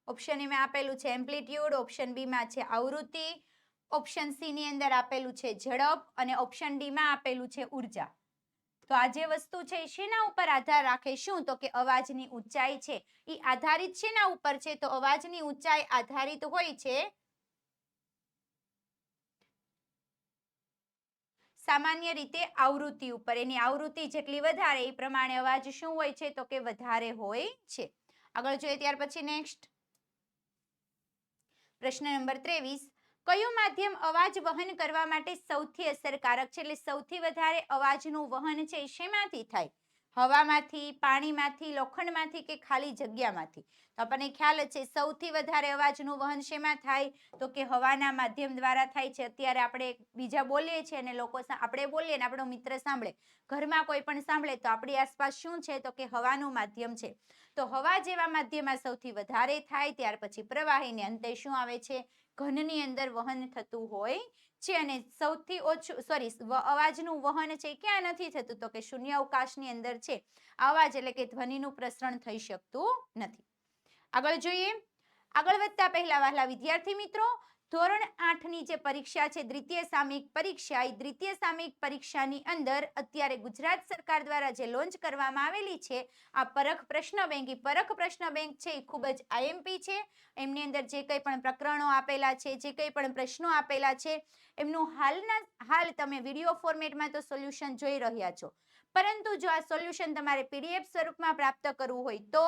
ઓપ્શન એ માં આપેલું છે એમ્પ્લિટ્યુડ, ઓપ્શન બી માં છે આવૃત્તિ, ઓપ્શન સી ની અંદર આપેલું છે ઝડપ અને ઓપ્શન ડી માં આપેલું છે ઉર્જા. તો આ જે વસ્તુ છે શેના ઉપર આધાર રાખે? શું? તો કે અવાજની ઊંચાઈ છે એ આધારિત શેના ઉપર છે? તો અવાજની ઊંચાઈ આધારિત હોય છે સામાન્ય રીતે આવૃત્તિ ઉપર. એની આવૃત્તિ જેટલી વધારે એ પ્રમાણે અવાજ શું હોય છે? તો કે વધારે હોય છે. આગળ જોઈએ ત્યાર પછી નેક્સ્ટ પ્રશ્ન નંબર 23. કયું માધ્યમ અવાજ વહન કરવા માટે સૌથી અસરકારક છે? એટલે સૌથી વધારે અવાજનું વહન છે શેમાંથી થાય? હવામાંથી, પાણીમાંથી, લોખંડમાંથી કે ખાલી જગ્યામાંથી? તો આપણને ખ્યાલ જ છે સૌથી વધારે અવાજનું વહન શેમાં થાય? તો કે હવાના માધ્યમ દ્વારા થાય છે. અત્યારે આપણે બીજા બોલીએ છીએ અને લોકો આપણે બોલીએ ને આપણો મિત્ર સાંભળે, ઘરમાં કોઈ પણ સાંભળે તો આપણી આસપાસ શું છે? તો કે હવાનું માધ્યમ છે. તો હવા જેવા માધ્યમમાં સૌથી વધારે થાય. ત્યાર પછી પ્રવાહીને અંતે શું આવે છે? ઘનની અંદર વહન થતું હોય છે. અને સૌથી ઓછું અવાજનું વહન છે ક્યાં નથી થતું? તો કે શૂન્ય અવકાશની અંદર છે અવાજ, એટલે કે ધ્વનિનું પ્રસરણ થઈ શકતું નથી. આગળ જોઈએ. આગળ વધતા પહેલા વહાલા વિદ્યાર્થી મિત્રો, ધોરણ 8 ની જે પરીક્ષા છે દ્વિતીય સામયિક પરીક્ષા, એ દ્વિતીય સામયિક પરીક્ષાની અંદર અત્યારે ગુજરાત સરકાર દ્વારા જે લોન્ચ કરવામાં આવેલી છે આ પરખ પ્રશ્ન બેંક, એ પરખ પ્રશ્ન બેંક છે એ ખૂબ જ આઈએમપી છે. એમની અંદર જે કંઈ પણ પ્રકરણો આપેલા છે, જે કંઈ પણ પ્રશ્નો આપેલા છે, એમનું હાલ તમે વિડીયો ફોર્મેટમાં તો સોલ્યુશન જોઈ રહ્યા છો, પરંતુ જો આ સોલ્યુશન તમારે પીડીએફ સ્વરૂપમાં પ્રાપ્ત કરવું હોય તો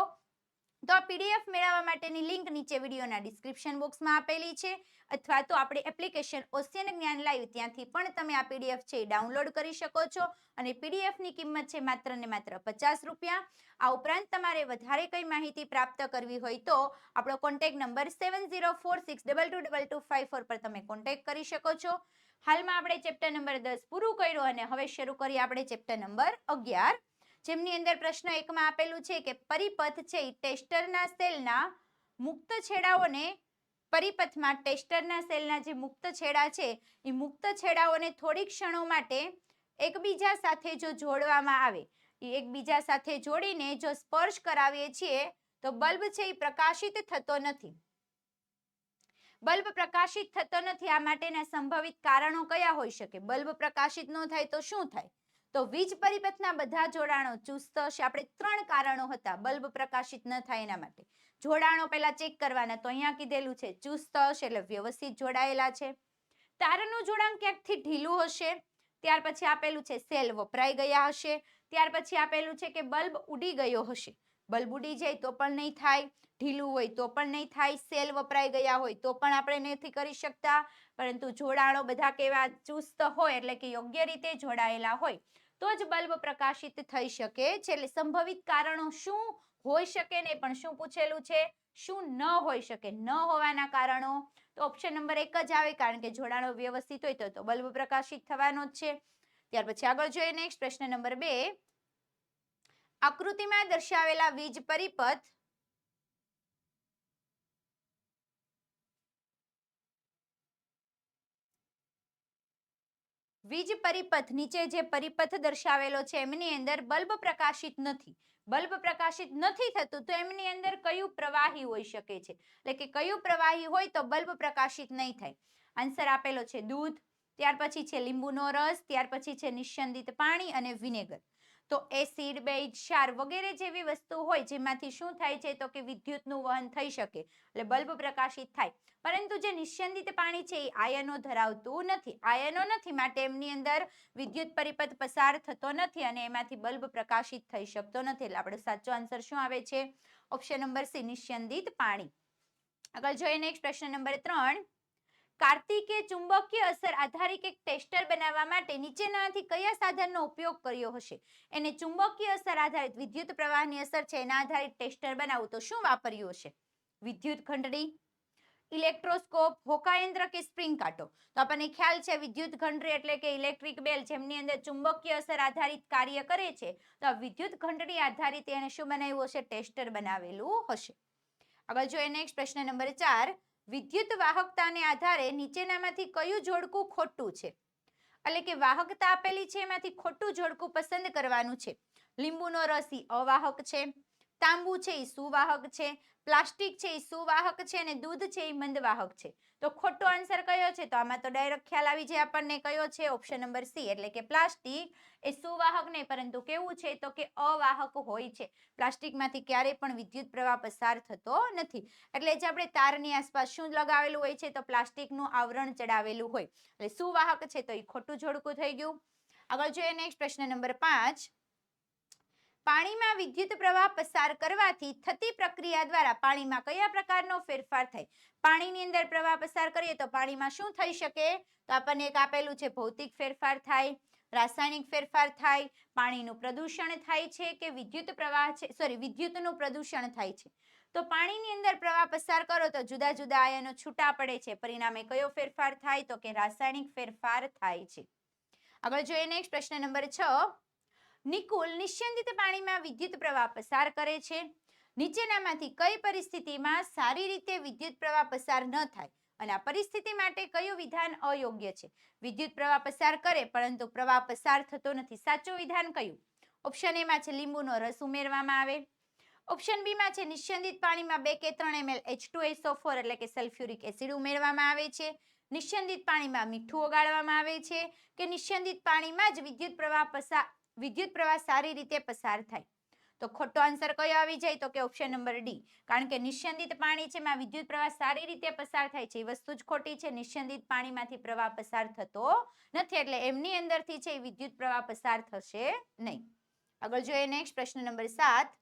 આ પીડીએફ મેળવવા માટેની લિંક નીચે વિડીયોના ડિસ્ક્રિપ્શન બોક્સમાં આપેલી છે, અથવા તો આપણી એપ્લિકેશન ઓશિયન જ્ઞાન લાઈવ ત્યાંથી પણ તમે આ પીડીએફ છે ડાઉનલોડ કરી શકો છો. અને પીડીએફની કિંમત છે માત્ર ને માત્ર 50 રૂપિયા. આ ઉપરાંત તમારે વધારે કઈ માહિતી પ્રાપ્ત કરવી હોય તો આપણો કોન્ટેક્ટ નંબર 7046222254 પર તમે કોન્ટેક્ટ કરી શકો છો. હાલમાં આપણે ચેપ્ટર નંબર 10 પૂરું કર્યું અને હવે શરૂ કરીએ આપણે ચેપ્ટર નંબર 11, જેમની અંદર પ્રશ્ન 1 માં આપેલું છે કે પરિપથ છે ટેસ્ટરના સેલના મુક્ત છેડાઓને પરિપથમાં ટેસ્ટરના સેલના જે મુક્ત છેડા છે એ મુક્ત છેડાઓને થોડી ક્ષણો માટે એકબીજા સાથે જો જોડવામાં આવે, એકબીજા સાથે જોડીને જો સ્પર્શ કરાવીએ છીએ તો બલ્બ છે એ પ્રકાશિત થતો નથી. બલ્બ પ્રકાશિત થતો નથી. આ માટેના સંભવિત કારણો કયા હોઈ શકે? બલ્બ પ્રકાશિત ન થાય તો શું થાય? તો વીજ પરિપથના બધા જોડાણો ચુસ્ત હશે. આપણે 3 કારણો હતા બલ્બ પ્રકાશિત ન થાય એના માટે. જોડાણો પહેલા ચેક કરવાના, તો અહીંયા કીધેલું છે ચુસ્ત હશે એટલે વ્યવસ્થિત જોડાયેલા છે. તારનું જોડાણ ક્યાંકથી ઢીલું હશે. ત્યાર પછી આપેલું છે સેલ વપરાઈ ગયા હશે. ત્યાર પછી આપેલું છે કે બલ્બ ઉડી ગયો હશે. બલ્બ ઉડી જાય તો પણ નહીં થાય, ઢીલું હોય તો પણ નહીં થાય, સેલ વપરાઈ ગયા હોય તો પણ આપણે નથી કરી શકતા. પરંતુ જોડાણો બધા કેવા ચુસ્ત હોય એટલે કે યોગ્ય રીતે જોડાયેલા હોય તો જ બલ્બ પ્રકાશિત થઈ શકે છે. એટલે સંભવિત કારણો શું હોઈ શકે ને પણ શું પૂછેલું છે? શું ન હોઈ શકે? ન હોવાના કારણો તો ઓપ્શન નંબર 1 જ આવે, કારણ કે જોડાણો વ્યવસ્થિત હોય તો બલ્બ પ્રકાશિત થવાનો જ છે. ત્યાર પછી આગળ જોઈએ નેક્સ્ટ પ્રશ્ન નંબર 2. આકૃતિમાં દર્શાવેલા વીજ પરિપથ નીચે જે પરિપથ દર્શાવેલો છે એમની અંદર બલ્બ પ્રકાશિત નથી. બલ્બ પ્રકાશિત નથી થતું તો એમની અંદર કયું પ્રવાહી હોઈ શકે છે, એટલે કે કયું પ્રવાહી હોય તો બલ્બ પ્રકાશિત નહીં થાય. આન્સર આપેલો છે દૂધ, ત્યાર પછી છે લીંબુનો રસ, ત્યાર પછી છે નિસ્યંદિત પાણી અને વિનેગર. તો એસિડ, બેઝ, ક્ષાર વગેરે જેવી વસ્તુ હોય જેમાંથી શું થાય છે તો કે વિદ્યુતનું વહન થઈ શકે એટલે બલ્બ પ્રકાશિત થાય. પરંતુ જે નિસ્યંદિત પાણી છે એ આયનો ધરાવતું નથી. આયનો નથી માટે એમની અંદર વિદ્યુત પરિપથ પસાર થતો નથી અને એમાંથી બલ્બ પ્રકાશિત થઈ શકતો નથી. એટલે આપણો સાચો આન્સર શું આવે છે? ઓપ્શન નંબર સી, નિસ્યંદિત પાણી. આગળ જોઈએ નેક્સ્ટ પ્રશ્ન નંબર 3. કાર્તિકે ચુંબકીય અસર આધારિત એક ટેસ્ટર બનાવવા માટે નીચેનામાંથી કયા સાધનનો ઉપયોગ કર્યો હશે? એને ચુંબકીય અસર આધારિત વિદ્યુત પ્રવાહની અસર છે એના આધારિત ટેસ્ટર બનાવવું તો શું વાપર્યું હશે? વિદ્યુત ઘંટડી, ઇલેક્ટ્રોસ્કોપ, હોકાયંત્ર કે સ્પ્રિંગ કાંટો? તો આપણને ખ્યાલ છે વિદ્યુત ઘંટડી એટલે કે ઇલેક્ટ્રિક બેલ જેમની અંદર ચુંબકીય અસર આધારિત કાર્ય કરે છે. તો વિદ્યુત ઘંટડી આધારિત એને શું બનાવ્યું હશે? ટેસ્ટર બનાવેલું હશે. આગળ જોઈએ નેક્સ્ટ પ્રશ્ન નંબર 4. વિદ્યુત વાહકતાને આધારે નીચેનામાંથી કયું જોડકું ખોટું છે? એટલે કે વાહકતા આપેલી છે એમાંથી ખોટું જોડકું પસંદ કરવાનું છે. લીંબુનો રસ ઈ અવાહક છે, તાંબુ છે એ સુવાહક છે, પ્લાસ્ટિક છે એ સુવાહક છે અને દૂધ છે એ મંદવાહક છે. તો ખોટો આન્સર કયો છે? તો આમાં તો ડાયરેક્ટ ખ્યાલ આવી જાય આપણને કયો છે? ઓપ્શન નંબર સી એટલે કે પ્લાસ્ટિક એ સુવાહક નહીં પરંતુ કેવું છે તો કે અવાહક હોય છે. પ્લાસ્ટિકમાંથી ક્યારેય પણ વિદ્યુત પ્રવાહ પસાર થતો નથી. એટલે જે આપણે તારની આસપાસ શું લગાવેલું હોય છે તો પ્લાસ્ટિકનું આવરણ ચડાવેલું હોય એટલે સુવાહક છે તો એ ખોટું જોડકું થઈ ગયું. આગળ જોઈએ નેક્સ્ટ પ્રશ્ન નંબર 5. પાણીમાં વિદ્યુત પ્રવાહ પસાર કરવાથી થતી પ્રક્રિયા દ્વારા પાણીમાં કયા પ્રકારનો ફેરફાર થાય? પાણીની અંદર પ્રવાહ પસાર કરીએ તો પાણીમાં શું થઈ શકે? તો આપણને એક આપેલું છે ભૌતિક ફેરફાર થાય, રાસાયણિક ફેરફાર થાય, પાણીનું પ્રદૂષણ થાય છે કે વિદ્યુત પ્રવાહ છે વિદ્યુતનું પ્રદૂષણ થાય છે. તો પાણીની અંદર પ્રવાહ પસાર કરો તો જુદા જુદા આયનો છૂટા પડે છે. પરિણામે કયો ફેરફાર થાય? તો કે રાસાયણિક ફેરફાર થાય છે. આગળ જોઈએ નેક્સ્ટ પ્રશ્ન નંબર 6. નિકુલ નિસ્યંદિત પાણીમાં વિદ્યુત પ્રવાહ પસાર કરે છે. નીચેનામાંથી કઈ પરિસ્થિતિમાં સારી રીતે વિદ્યુત પ્રવાહ પસાર ન થાય અને આ પરિસ્થિતિ માટે કયું વિધાન અયોગ્ય છે? વિદ્યુત પ્રવાહ પસાર કરે પરંતુ પ્રવાહ પસાર થતો નથી. સાચું વિધાન કયું? ઓપ્શન એ માં છે લીંબુનો રસ ઉમેરવામાં આવે, ઓપ્શન બી માં છે નિસ્યંદિત પાણીમાં 2 કે 3 ml H2SO4 એટલે કે સલ્ફ્યુરિક એસિડ ઉમેરવામાં આવે છે, નિસ્યંદિત પાણીમાં મીઠું ઓગાળવામાં આવે છે કે નિસ્યંદિત પાણીમાં જ વિદ્યુત પ્રવાહ સારી રીતે પસાર થાય? તો ખોટો આન્સર કયો આવી જાય? તો કે ઓપ્શન નંબર ડી. કારણ કે નિસ્યંદિત પાણી છે એમાં વિદ્યુત પ્રવાહ સારી રીતે પસાર થાય છે એ વસ્તુ જ ખોટી છે. નિસ્યંદિત પાણીમાંથી પ્રવાહ પસાર થતો નથી એટલે એમની અંદરથી છે વિદ્યુત પ્રવાહ પસાર થશે નહીં. આગળ જોઈએ નેક્સ્ટ પ્રશ્ન નંબર 7.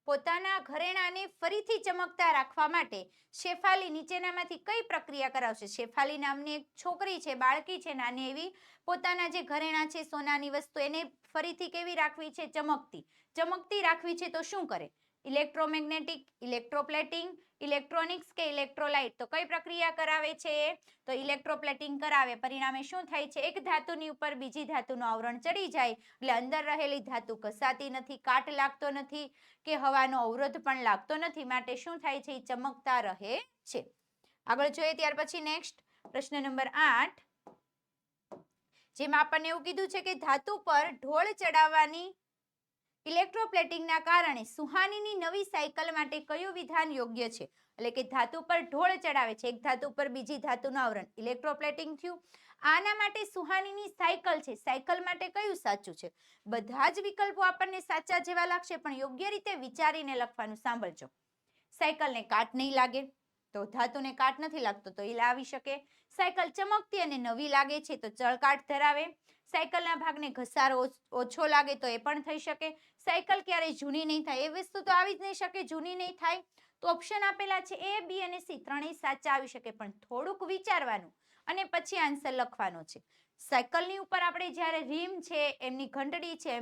પોતાના ઘરેણાને ફરીથી ચમકતા રાખવા માટે શેફાલી નીચેનામાંથી કઈ પ્રક્રિયા કરાવશે? શેફાલી નામની એક છોકરી છે, બાળકી છે નાની એવી, પોતાના જે ઘરેણા છે સોનાની વસ્તુ એને ફરીથી કેવી રાખવી છે? ચમકતી રાખવી છે તો શું કરે? ઇલેક્ટ્રોમેગ્નેટિક, ઇલેક્ટ્રોપ્લેટિંગ, ઇલેક્ટ્રોનિક્સ કે ઇલેક્ટ્રોલાઇટ? તો કઈ પ્રક્રિયા કરાવે છે? તો ઇલેક્ટ્રોપ્લેટિંગ કરાવે. પરિણામે શું થાય છે? એક ધાતુની ઉપર બીજી ધાતુનું આવરણ ચડી જાય એટલે અંદર રહેલી ધાતુ ઘસાતી નથી, કાટ લાગતો નથી કે હવાનો અવરોધ પણ લાગતો નથી માટે શું થાય છે? ચમકતા રહે છે. આગળ જોઈએ ત્યાર પછી નેક્સ્ટ પ્રશ્ન નંબર 8. જેમાં આપણને એવું કીધું છે કે ધાતુ પર ઢોળ ચડાવવાની ઇલેક્ટ્રોપ્લેટિંગના કારણે સુહાનીની નવી સાયકલ માટે કયું વિધાન યોગ્ય છે? એટલે કે ધાતુ પર ઢોળ ચડાવે છે, એક ધાતુ પર બીજી ધાતુનું આવરણ, ઇલેક્ટ્રોપ્લેટિંગ થયું. આના માટે સુહાનીની સાયકલ છે, સાયકલ માટે કયું સાચું છે? બધા જ વિકલ્પો આપણને સાચા જેવા લાગશે પણ યોગ્ય રીતે વિચારીને લખવાનું. સાંભળજો. સાયકલને કાટ નહીં લાગે તો ધાતુને કાટ નથી લાગતો તો એ લાવી શકે. સાયકલ ચમકતી અને નવી લાગે છે તો ચળકાટ ધરાવે. સાયકલના ભાગને ઘસારો ઓછો લાગે તો એ પણ થઈ શકે. સાયકલ ક્યારેય જૂની નહીં થાય એ વસ્તુ તો આવી જ નહીં શકે, જૂની નહીં થાય. તો ઓપ્શન આપેલા છે A, B અને C ત્રણેય સાચા આવી શકે, પણ થોડુંક વિચારવાનું અને પછી આન્સર લખવાનો છે. સાયકલની ઉપર આપણે જ્યારે રીમ છે, એમની ઘંટડી છે,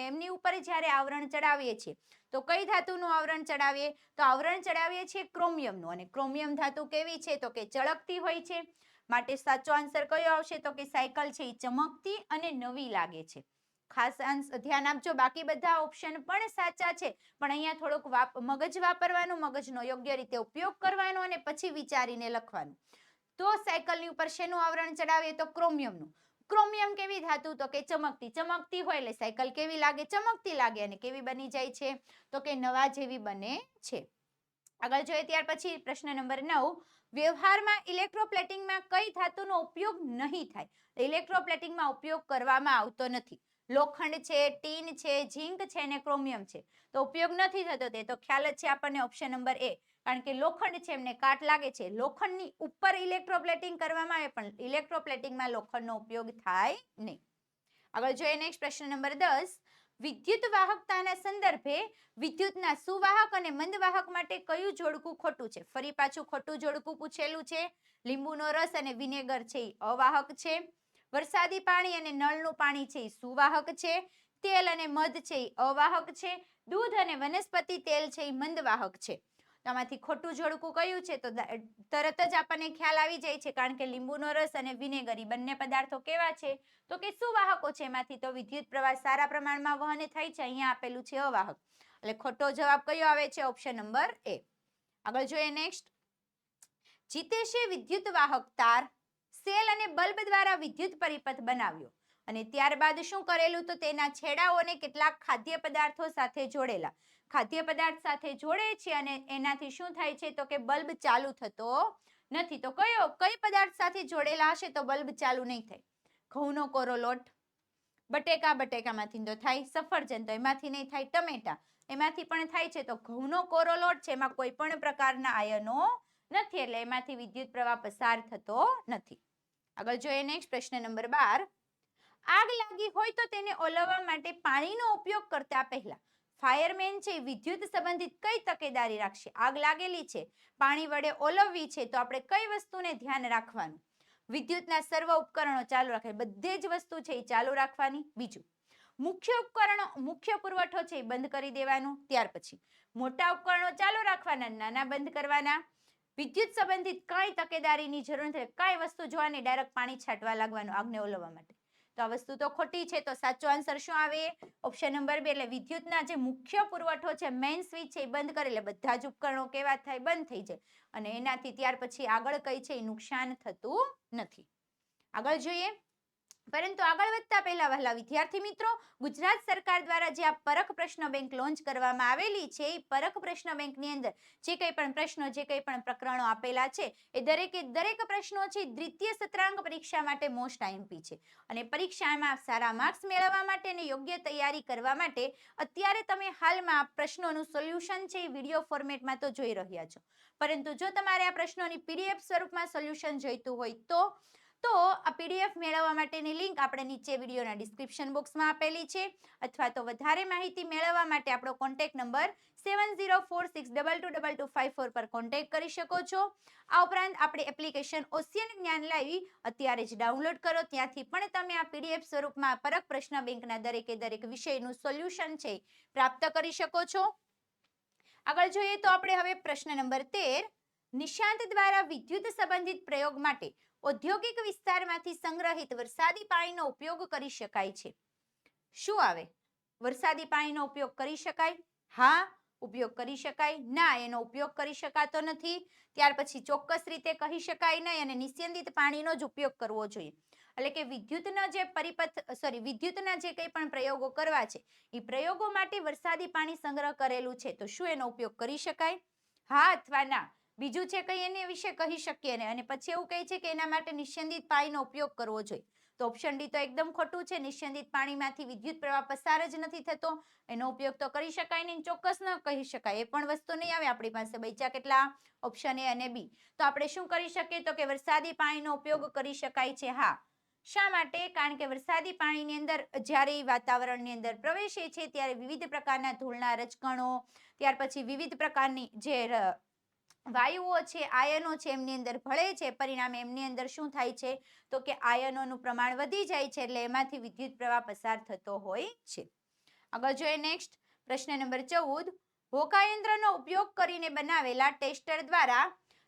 એમની ઉપર જ્યારે આવરણ ચડાવીએ છીએ તો કઈ ધાતુનું આવરણ ચડાવીએ? તો આવરણ ચડાવીએ છીએ ક્રોમિયમનું. અને ક્રોમિયમ ધાતુ કેવી છે? તો કે ચળકતી હોય છે. માટે સાચો આન્સર કયો આવશે? તો કે સાયકલ છે એ ચમકતી અને નવી લાગે છે. ખાસ ધ્યાન આપજો, બાકી બધા ઓપ્શન પણ સાચા છે, પણ અહીંયા થોડોક મગજ વાપરવાનું, મગજનો યોગ્ય રીતે ઉપયોગ કરવાનો અને પછી વિચારીને લખવાનું. તો સાયકલની ઉપર શેનું આવરણ ચડાવીએ? તો ક્રોમિયમનું. ક્રોમિયમ કેવી ધાતુ? તો કે ચમકતી. ચમકતી હોય એટલે સાયકલ કેવી લાગે? ચમકતી લાગે. અને કેવી બની જાય છે? તો કે નવા જેવી બને છે. આગળ જોઈએ ત્યાર પછી પ્રશ્ન નંબર 9. વ્યવહારમાં ઇલેક્ટ્રોપ્લેટિંગમાં કઈ ધાતુનો ઉપયોગ નહીં થાય? ઇલેક્ટ્રોપ્લેટિંગમાં ઉપયોગ કરવામાં આવતો નથી. લોખંડ છે, ટીન છે, ઝીંક છે અને ક્રોમિયમ છે. તો ઉપયોગ નથી થતો, તે તો ખ્યાલ જ છે આપણને, ઓપ્શન નંબર A. કારણ કે લોખંડ છે એમને કાટ લાગે છે. લોખંડની ઉપર ઇલેક્ટ્રોપ્લેટિંગ કરવામાં આવે, પણ ઇલેક્ટ્રોપ્લેટિંગમાં લોખંડનો ઉપયોગ થાય નહીં. આગળ જોઈએ નેક્સ્ટ પ્રશ્ન નંબર 10. વિદ્યુત વાહકતાના સંદર્ભે વિદ્યુતના સુવાહક અને મંદવાહક માટે કયું જોડકું ખોટું છે? ફરી પાછું ખોટું જોડકું પૂછેલું છે. લીંબુનો રસ અને વિનેગર છે એ અવાહક છે. વરસાદી પાણી અને નળનું પાણી છે એ સુવાહક છે. તેલ અને મધ છે એ અવાહક છે. દૂધ અને વનસ્પતિ તેલ છે એ મંદવાહક છે. તો આમાંથી ખોટું જોડકું કયું છે? તો તરત જ આપણને ખ્યાલ આવી જાય છે, કારણ કે લીંબુનો રસ અને વિનેગર બંને પદાર્થો કેવા છે? તો કે સુવાહકો છે. એમાંથી તો વિદ્યુત પ્રવાહ સારા પ્રમાણમાં વહન થાય છે. અહીંયા આપેલું છે અવાહક. એટલે ખોટો જવાબ કયો આવે છે? Option number A. આગળ જોઈએ નેક્સ્ટ. જીતેશે વિદ્યુત વાહક તાર, સેલ અને બલ્બ દ્વારા વિદ્યુત પરિપથ બનાવ્યો અને ત્યારબાદ શું કરેલું? તો તેના છેડાઓને કેટલાક ખાદ્ય પદાર્થો સાથે જોડેલા. ખાદ્ય પદાર્થ સાથે જોડે છે અને એનાથી શું થાય છે? તો કે બલ્બ ચાલુ થતો નથી. તો કઈ પદાર્થ સાથે જોડેલા હશે તો બલ્બ ચાલુ નહીં થાય? ઘઉંનો કોરો લોટ, બટેકામાંથી તો થાય. સફરજન તો એમાંથી નહીં થાય. ટમેટા એમાંથી પણ થાય છે. તો ઘઉંનો કોરો લોટ છે, એમાં કોઈ પણ પ્રકારના આયનો નથી, એટલે એમાંથી વિદ્યુત પ્રવાહ પસાર થતો નથી. આગળ જોઈએ નેક્સ્ટ પ્રશ્ન નંબર 12. આગ લાગી હોય તો તેને ઓલવવા માટે પાણીનો ઉપયોગ કરતા પહેલા ફાયરમેન છે વિદ્યુત સંબંધિત કઈ તકેદારી રાખશે? આગ લાગેલી છે, પાણી વડે ઓલવવી છે, તો આપણે કઈ વસ્તુને ધ્યાન રાખવાનું? વિદ્યુતના સર્વ ઉપકરણો ચાલુ રાખે, બધી જ વસ્તુ છે એ ચાલુ રાખવાની. બીજું, મુખ્ય પુરવઠો છે એ બંધ કરી દેવાનો. ત્યાર પછી મોટા ઉપકરણો ચાલુ રાખવાના, નાના બંધ કરવાના. વિદ્યુત સંબંધિત કઈ તકેદારીની જરૂર નથી, કઈ વસ્તુ જોવાની, ડાયરેક્ટ પાણી છાંટવા લાગવાનું આગને ઓલવવા માટે. તો આ વસ્તુ તો ખોટી છે. તો સાચો આન્સર શું આવે? Option number 2. એટલે વિદ્યુતના જે મુખ્ય પુરવઠો છે, મેઇન સ્વિચ છે એ બંધ કરે એટલે બધા જ ઉપકરણો કેવા થાય? બંધ થઈ જાય. અને એનાથી ત્યાર પછી આગળ કઈ છે એ નુકસાન થતું નથી. આગળ જોઈએ. પરંતુ આગળ વધતા પહેલા વહાલા વિદ્યાર્થી મિત્રો, ગુજરાત સરકાર દ્વારા જે આ પરખ પ્રશ્ન બેંક લોન્ચ કરવામાં આવેલી છે, એ પરખ પ્રશ્ન બેંકની અંદર જે કંઈ પણ પ્રશ્નો, જે કંઈ પણ પ્રકરણો આપેલા છે, એ દરેક પ્રશ્નો છે દ્વિતીય સત્રાંક પરીક્ષા માટે મોસ્ટ આઈએમપી છે. અને પરીક્ષામાં સારા માર્ક્સ મેળવવા માટે અને યોગ્ય તૈયારી કરવા માટે અત્યારે તમે હાલમાં પ્રશ્નોનું સોલ્યુશન છે એ વિડીયો ફોર્મેટમાં તો જોઈ રહ્યા છો, પરંતુ જો તમારે આ પ્રશ્નોની પીડીએફ સ્વરૂપમાં સોલ્યુશન જોઈતું હોય તો આ પીડીએફ મેળવવા માટેની લિંક આપણે નીચે વિડીયોના ડિસ્ક્રિપ્શન બોક્સમાં આપેલી છે, અથવા તો વધારે માહિતી મેળવવા માટે આપણો કોન્ટેક્ટ નંબર 7046222254 પર કોન્ટેક્ટ કરી શકો છો. આ ઉપરાંત આપણી એપ્લિકેશન ઓશિયન જ્ઞાન લાઈવ અત્યારે જ ડાઉનલોડ કરો. ત્યાંથી પણ તમે આ પીડીએફ સ્વરૂપમાં પરખ પ્રશ્ન બેંકના દરેક વિષયનું સોલ્યુશન છે પ્રાપ્ત કરી શકો છો. આગળ જોઈએ તો આપણે હવે પ્રશ્ન નંબર 13. નિશાંત દ્વારા વિદ્યુત સંબંધિત પ્રયોગ માટે ઔદ્યોગિક વિસ્તારમાંથી સંગ્રહિત વરસાદી પાણીનો ઉપયોગ કરી શકાય છે. શું આવે? વરસાદી પાણીનો ઉપયોગ કરી શકાય? હા, ઉપયોગ કરી શકાય. ના, એનો ઉપયોગ કરી શકાતો નથી. ત્યાર પછી ચોક્કસ રીતે કહી શકાય નહીં અને નિસ્યંદિત પાણીનો જ ઉપયોગ કરવો જોઈએ. એટલે કે વિદ્યુતના જે કંઈ પણ પ્રયોગો કરવા છે, એ પ્રયોગો માટે વરસાદી પાણી સંગ્રહ કરેલું છે, તો શું એનો ઉપયોગ કરી શકાય? હા અથવા ના. બીજું છે કંઈ એને વિશે કહી શકીએ ને, અને પછી એવું કહે છે કે એના માટે નિસ્યંદિત પાણીનો ઉપયોગ કરવો જોઈએ. તો ઓપ્શન ડી તો એકદમ ખોટું છે. નિસ્યંદિત પાણીમાંથી વિદ્યુત પ્રવાહ પસાર જ નથી થતો, એનો ઉપયોગ તો કરી શકાય નહીં, ચોક્કસ ન કહી શકાય. એ પણ વસ્તુ નહીં આવે આપણી પાસે. બચ્યા કેટલા? ઓપ્શન A અને B. તો આપણે શું કરી શકીએ? તો કે વરસાદી પાણીનો ઉપયોગ કરી શકાય છે. હા, શા માટે? કારણ કે વરસાદી પાણીની અંદર જ્યારે વાતાવરણની અંદર પ્રવેશે છે ત્યારે વિવિધ પ્રકારના ધૂળના રજકણો, ત્યાર પછી વિવિધ પ્રકારની જે વાયુઓ છે, આયનો છે, એમની અંદર ભળે છે. પરિણામે એમની અંદર શું થાય છે તો કે આયનોનું પ્રમાણ વધી જાય છે, એટલે એમાંથી વિદ્યુત પ્રવાહ પસાર થતો હોય છે. આગળ જોઈએ નેક્સ્ટ પ્રશ્ન નંબર 14. હોકાયંત્રનો ઉપયોગ કરીને બનાવેલા ટેસ્ટર દ્વારા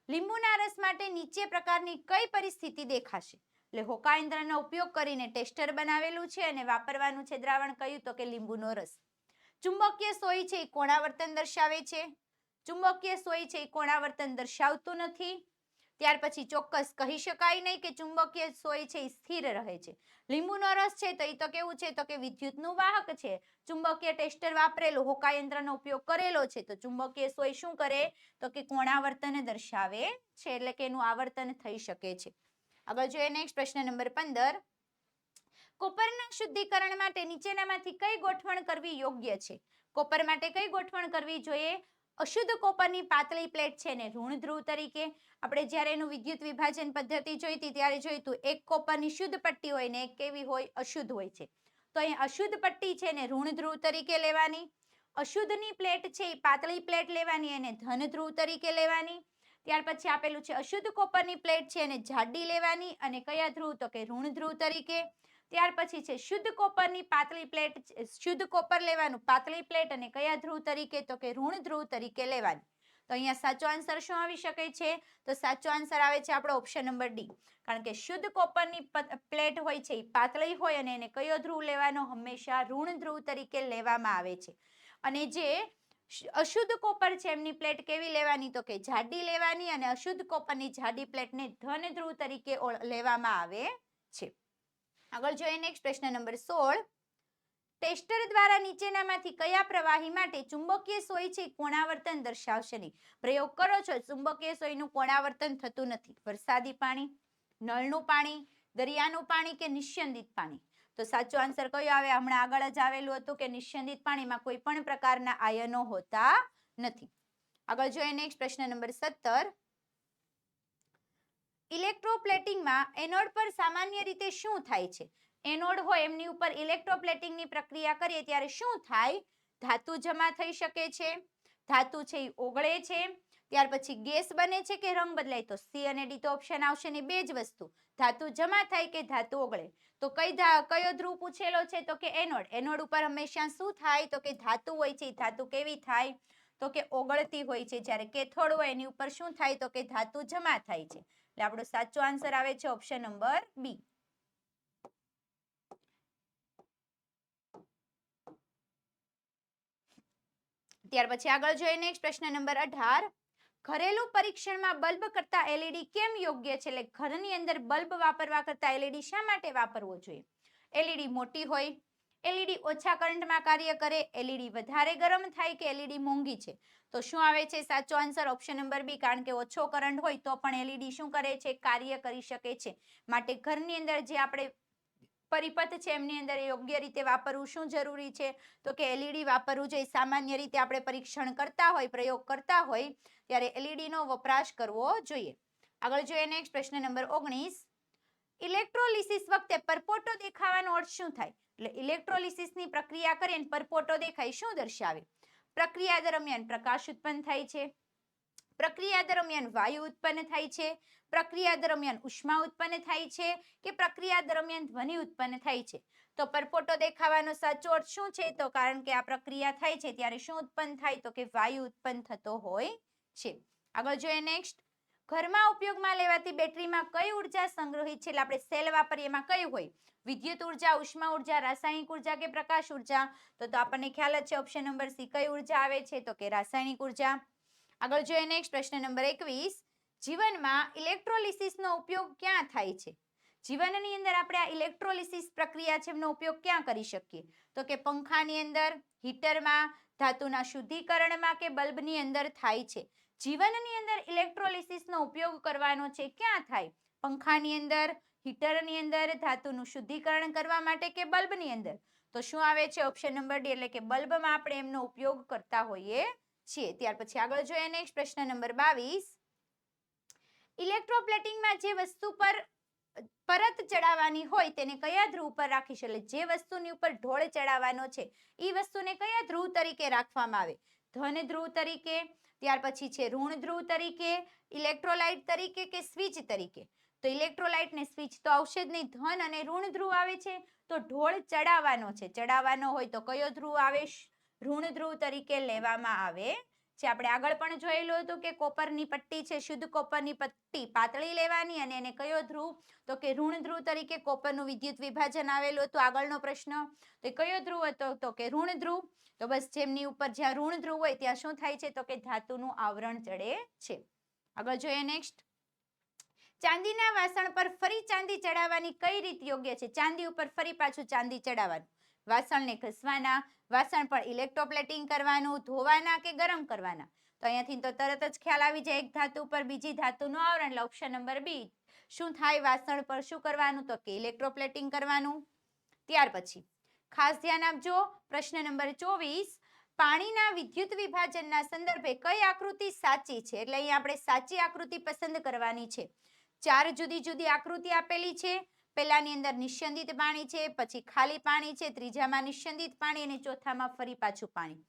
લીંબુના રસ માટે નીચે પ્રકારની કઈ પરિસ્થિતિ દેખાશે? એટલે હોકાયંત્રનો ઉપયોગ કરીને ટેસ્ટર બનાવેલું છે અને વાપરવાનું છે દ્રાવણ કયું તો કે લીંબુનો રસ. ચુંબકીય સોય છે એ કોણાવર્તન દર્શાવે છે. ચુંબકીય સોય છે એ કોણાવર્તન દર્શાવતું નથી. ત્યાર પછી ચોક્કસ કહી શકાય નહીં કે ચુંબકીય સોય છે એ સ્થિર રહે છે. લીંબુનો રસ છે તો એ તો કેવું છે તો કે વિદ્યુતનું વાહક છે. ચુંબકીય ટેસ્ટર વાપરેલું, હોકાયંત્રનો ઉપયોગ કરેલો છે તો ચુંબકીય સોય શું કરે તો કે કોણાવર્તન દર્શાવે છે, એટલે કે એનું આવર્તન થઈ શકે છે. આગળ જોઈએ નેક્સ્ટ પ્રશ્ન નંબર 15. કોપરના શુદ્ધિકરણ માટે નીચેનામાંથી કઈ ગોઠવણ કરવી યોગ્ય છે? કોપર માટે કઈ ગોઠવણ કરવી જોઈએ? અશુદ્ધ કોપરની પાતળી પ્લેટ છે ને ઋણ ધ્રુવ તરીકે, આપણે જ્યારે એનું વિદ્યુત વિભાજન પદ્ધતિ જોઈ હતી ત્યારે જોયું હતું એક કોપરની શુદ્ધ પટ્ટી હોય ને એક કેવી હોય અશુદ્ધ હોય છે. તો અહીં અશુદ્ધ પટ્ટી છે ને ઋણ ધ્રુવ તરીકે લેવાની, અશુદ્ધની પ્લેટ છે એ પાતળી પ્લેટ લેવાની અને ધન ધ્રુવ તરીકે લેવાની. ત્યાર પછી આપેલું છે અશુદ્ધ કોપરની પ્લેટ છે એને જાડી લેવાની અને કયા ધ્રુવ તો કે ઋણ ધ્રુવ તરીકે. ત્યાર પછી છે શુદ્ધ કોપરની પાતળી પ્લેટ, શુદ્ધ કોપર લેવાનું પાતળી પ્લેટ અને કયા ધ્રુવ તરીકે તો કે ઋણ ધ્રુવ તરીકે લેવાની. તો અહીંયા સાચો આન્સર શું આવી શકે છે તો સાચો આન્સર આવે છે આપણો ઓપ્શન નંબર ડી. કારણ કે શુદ્ધ કોપરની પ્લેટ હોય છે એ પાતળી હોય અને એને કયો ધ્રુવ લેવાનો? હંમેશા ઋણ ધ્રુવ તરીકે લેવામાં આવે છે. અને જે અશુદ્ધ કોપર છે એમની પ્લેટ કેવી લેવાની તો કે જાડી લેવાની અને અશુદ્ધ કોપરની જાડી પ્લેટને ધન ધ્રુવ તરીકે લેવામાં આવે છે. આગળ જોઈએ નેક્સ્ટ પ્રશ્ન નંબર 16. ટેસ્ટર દ્વારા નીચેનામાંથી કયા પ્રવાહી માટે ચુંબકીય સોય છે કોણાવર્તન દર્શાવશે નહીં? પ્રયોગ કરો છો, ચુંબકીય સોયનું કોણાવર્તન થતું નથી. વરસાદી પાણી, નળનું પાણી, દરિયાનું પાણી કે નિસ્યંદિત પાણી? તો સાચો આન્સર કયો આવે? હમણાં આગળ જ આવેલું હતું કે નિસ્યંદિત પાણીમાં કોઈ પણ પ્રકારના આયનો હોતા નથી. આગળ જોઈએ નેક્સ્ટ પ્રશ્ન નંબર 17. ઇલેક્ટ્રોપ્લેટિંગમાં એનોડ પર સામાન્ય રીતે શું થાય છે? એનોડ હોય એમની ઉપર ઇલેક્ટ્રોપ્લેટિંગની પ્રક્રિયા કરીએ ત્યારે શું થાય? ધાતુ જમા થઈ શકે છે, ધાતુ છે એ ઓગળે છે, ત્યાર પછી ગેસ બને છે કે રંગ બદલાય? તો સી અને ડી તો ઓપ્શન આવશે ને બે જ વસ્તુ, ધાતુ જમા થાય કે ધાતુ ઓગળે. તો કયો ધ્રુવ પૂછેલો છે તો કે એનોડ. એનોડ ઉપર હંમેશા શું થાય તો કે ધાતુ હોય છે, ધાતુ કેવી થાય તો કે ઓગળતી હોય છે. જ્યારે કેથોડ હોય એની ઉપર શું થાય તો કે ધાતુ જમા થાય છે. એટલે આપણો સાચો આન્સર આવે છે ઓપ્શન નંબર બી. ત્યાર પછી આગળ જોઈએ નેક્સ્ટ પ્રશ્ન નંબર 18. ઘરેલું પરીક્ષણમાં બલ્બ કરતા એલઈડી કેમ યોગ્ય છે? એટલે ઘરની અંદર બલ્બ વાપરવા કરતા એલઈડી શા માટે વાપરવો જોઈએ? એલઈડી મોટી હોય, એલઈડી ઓછા કરંટમાં કાર્ય કરે, એલઈડી વધારે ગરમ થાય કે એલઈડી મોંઘી છે? તો શું આવે છે સાચો આન્સર? Option number B. કારણ કે ઓછો કરંટ હોય તો પણ એલઈડી શું કરે છે? કાર્ય કરી શકે છે. માટે ઘરની અંદર જે આપણે પરિપથ છે એમની અંદર યોગ્ય રીતે વાપરવું શું જરૂરી છે તો કે એલઈડી વાપરવું જોઈએ. સામાન્ય રીતે આપણે પરીક્ષણ કરતા હોય, પ્રયોગ કરતા હોય ત્યારે એલઈડી નો વપરાશ કરવો જોઈએ. આગળ જોઈએ નેક્સ્ટ પ્રશ્ન નંબર 19. ઇલેક્ટ્રોલિસિસ વખતે પરપોટો દેખાવાનો અર્થ શું થાય? એટલે ઇલેક્ટ્રોલિસિસની પ્રક્રિયા કરીએ અને પરપોટો દેખાય શું દર્શાવે? પ્રક્રિયા દરમિયાન પ્રકાશ ઉત્પન્ન થાય છે, પ્રક્રિયા દરમિયાન વાયુ ઉત્પન્ન થાય છે, પ્રક્રિયા દરમિયાન ઉષ્મા ઉત્પન્ન થાય છે કે પ્રક્રિયા દરમિયાન ધ્વનિ ઉત્પન્ન થાય છે? તો પરપોટો દેખાવાનો સાચો અર્થ શું છે તો કારણ કે આ પ્રક્રિયા થાય છે ત્યારે શું ઉત્પન્ન થાય તો કે વાયુ ઉત્પન્ન થતો હોય છે. આગળ જોઈએ નેક્સ્ટ. ઘરમાં ઉપયોગમાં લેવાતી બેટરીમાં કઈ ઉર્જા સંગ્રહિત છે? એટલે આપણે સેલ વાપરીએ એમાં કઈ હોય? વિદ્યુત ઉર્જા, ઉષ્મા ઉર્જા, રાસાયણિક ઉર્જા કે પ્રકાશ ઉર્જા? તો આપણને ખ્યાલ જ છે ઓપ્શન નંબર સી. કઈ ઉર્જા આવે છે તો કે રાસાયણિક ઉર્જા. આગળ જોઈએ નેક્સ્ટ પ્રશ્ન નંબર 21. જીવનમાં ઇલેક્ટ્રોલિસિસનો ઉપયોગ ક્યાં થાય છે? જીવનની અંદર આપણે આ ઇલેક્ટ્રોલિસિસ પ્રક્રિયા છે એનો ઉપયોગ ક્યાં કરી શકીએ? તો કે પંખાની અંદર, હીટરમાં, ધાતુના શુદ્ધિકરણમાં કે બલ્બની અંદર થાય છે. જીવનની અંદર ઇલેક્ટ્રોલિસિસનો ઉપયોગ કરવાનો છે ક્યાં થાય? પંખાની અંદર, હીટરની અંદર, ધાતુનું શુદ્ધિકરણ કરવા માટે કે બલ્બની અંદર? તો શું આવે છે ઓપ્શન નંબર ડી, એટલે કે બલ્બમાં આપણે એમનો ઉપયોગ કરતા હોઈએ છીએ. ત્યાર પછી આગળ જોઈએ નેક્સ્ટ પ્રશ્ન નંબર 22. ઇલેક્ટ્રોપ્લેટિંગમાં જે વસ્તુ પર પરત ચડાવવાની હોય તેને કયા ધ્રુવ પર રાખીશું? એટલે જે વસ્તુની ઉપર ઢોળ ચડાવવાનો છે એ વસ્તુને કયા ધ્રુવ તરીકે રાખવામાં આવે? ધન ધ્રુવ તરીકે, ત્યાર પછી છે ઋણ ધ્રુવ તરીકે, ઇલેક્ટ્રોલાઇટ તરીકે કે સ્વિચ તરીકે? તો ઇલેક્ટ્રોલાઇટ ને સ્વિચ તો આવશે જ નહીં, ધન અને ઋણ ધ્રુવ આવે છે. તો ઢોળ ચડાવવાનો છે, ચડાવવાનો હોય તો કયો ધ્રુવ આવે? ઋણ ધ્રુવ તરીકે લેવામાં આવે છે. આપણે આગળ પણ જોયેલું હતું કે કોપરની પટ્ટી છે, શુદ્ધ કોપરની પટ્ટી પાતળી લેવાની અને એને કયો ધ્રુવ? તો કે ઋણ ધ્રુવ તરીકે કોપરનું વિદ્યુત વિભાજન આવેલું હતું. આગળનો પ્રશ્ન, તો કયો ધ્રુવ હતો? તો કે ઋણ ધ્રુવ. તો બસ જેમની ઉપર જ્યાં ઋણ ધ્રુવ હોય ત્યાં શું થાય છે? તો કે ધાતુનું આવરણ ચડે છે. આગળ જોઈએ નેક્સ્ટ. ચાંદીના વાસણ પર ફરી ચાંદી ચડાવવાની કઈ રીત યોગ્ય છે? ચાંદી ઉપર ફરી પાછું ચાંદી ચડાવવાનું, વાસણને ઘસવાના, વાસણ પર ઇલેક્ટ્રોપ્લેટિંગ કરવાનું, ધોવાના કે ગરમ કરવાના? તો અહીંયાથી તો તરત જ ખ્યાલ આવી જાય, એક ધાતુ પર બીજી ધાતુનું આવરણ, એટલે ઓપ્શન નંબર બી. શું થાય? વાસણ પર શું કરવાનું? તો કે ઇલેક્ટ્રોપ્લેટિંગ કરવાનું. ત્યાર પછી ખાસ ધ્યાન આપજો, પ્રશ્ન નંબર 24, પાણીના વિદ્યુત વિભાજનના સંદર્ભે કઈ આકૃતિ સાચી છે? એટલે અહીં આપણે સાચી આકૃતિ પસંદ કરવાની છે. 4 જુદી જુદી આકૃતિ આપેલી છે. પહેલાની અંદર નિસ્યંદિત પાણી છે, પછી ખાલી પાણી છે, ત્રીજામાં નિસ્યંદિત પાણી અને ચોથામાં ફરી પાછું પાણી.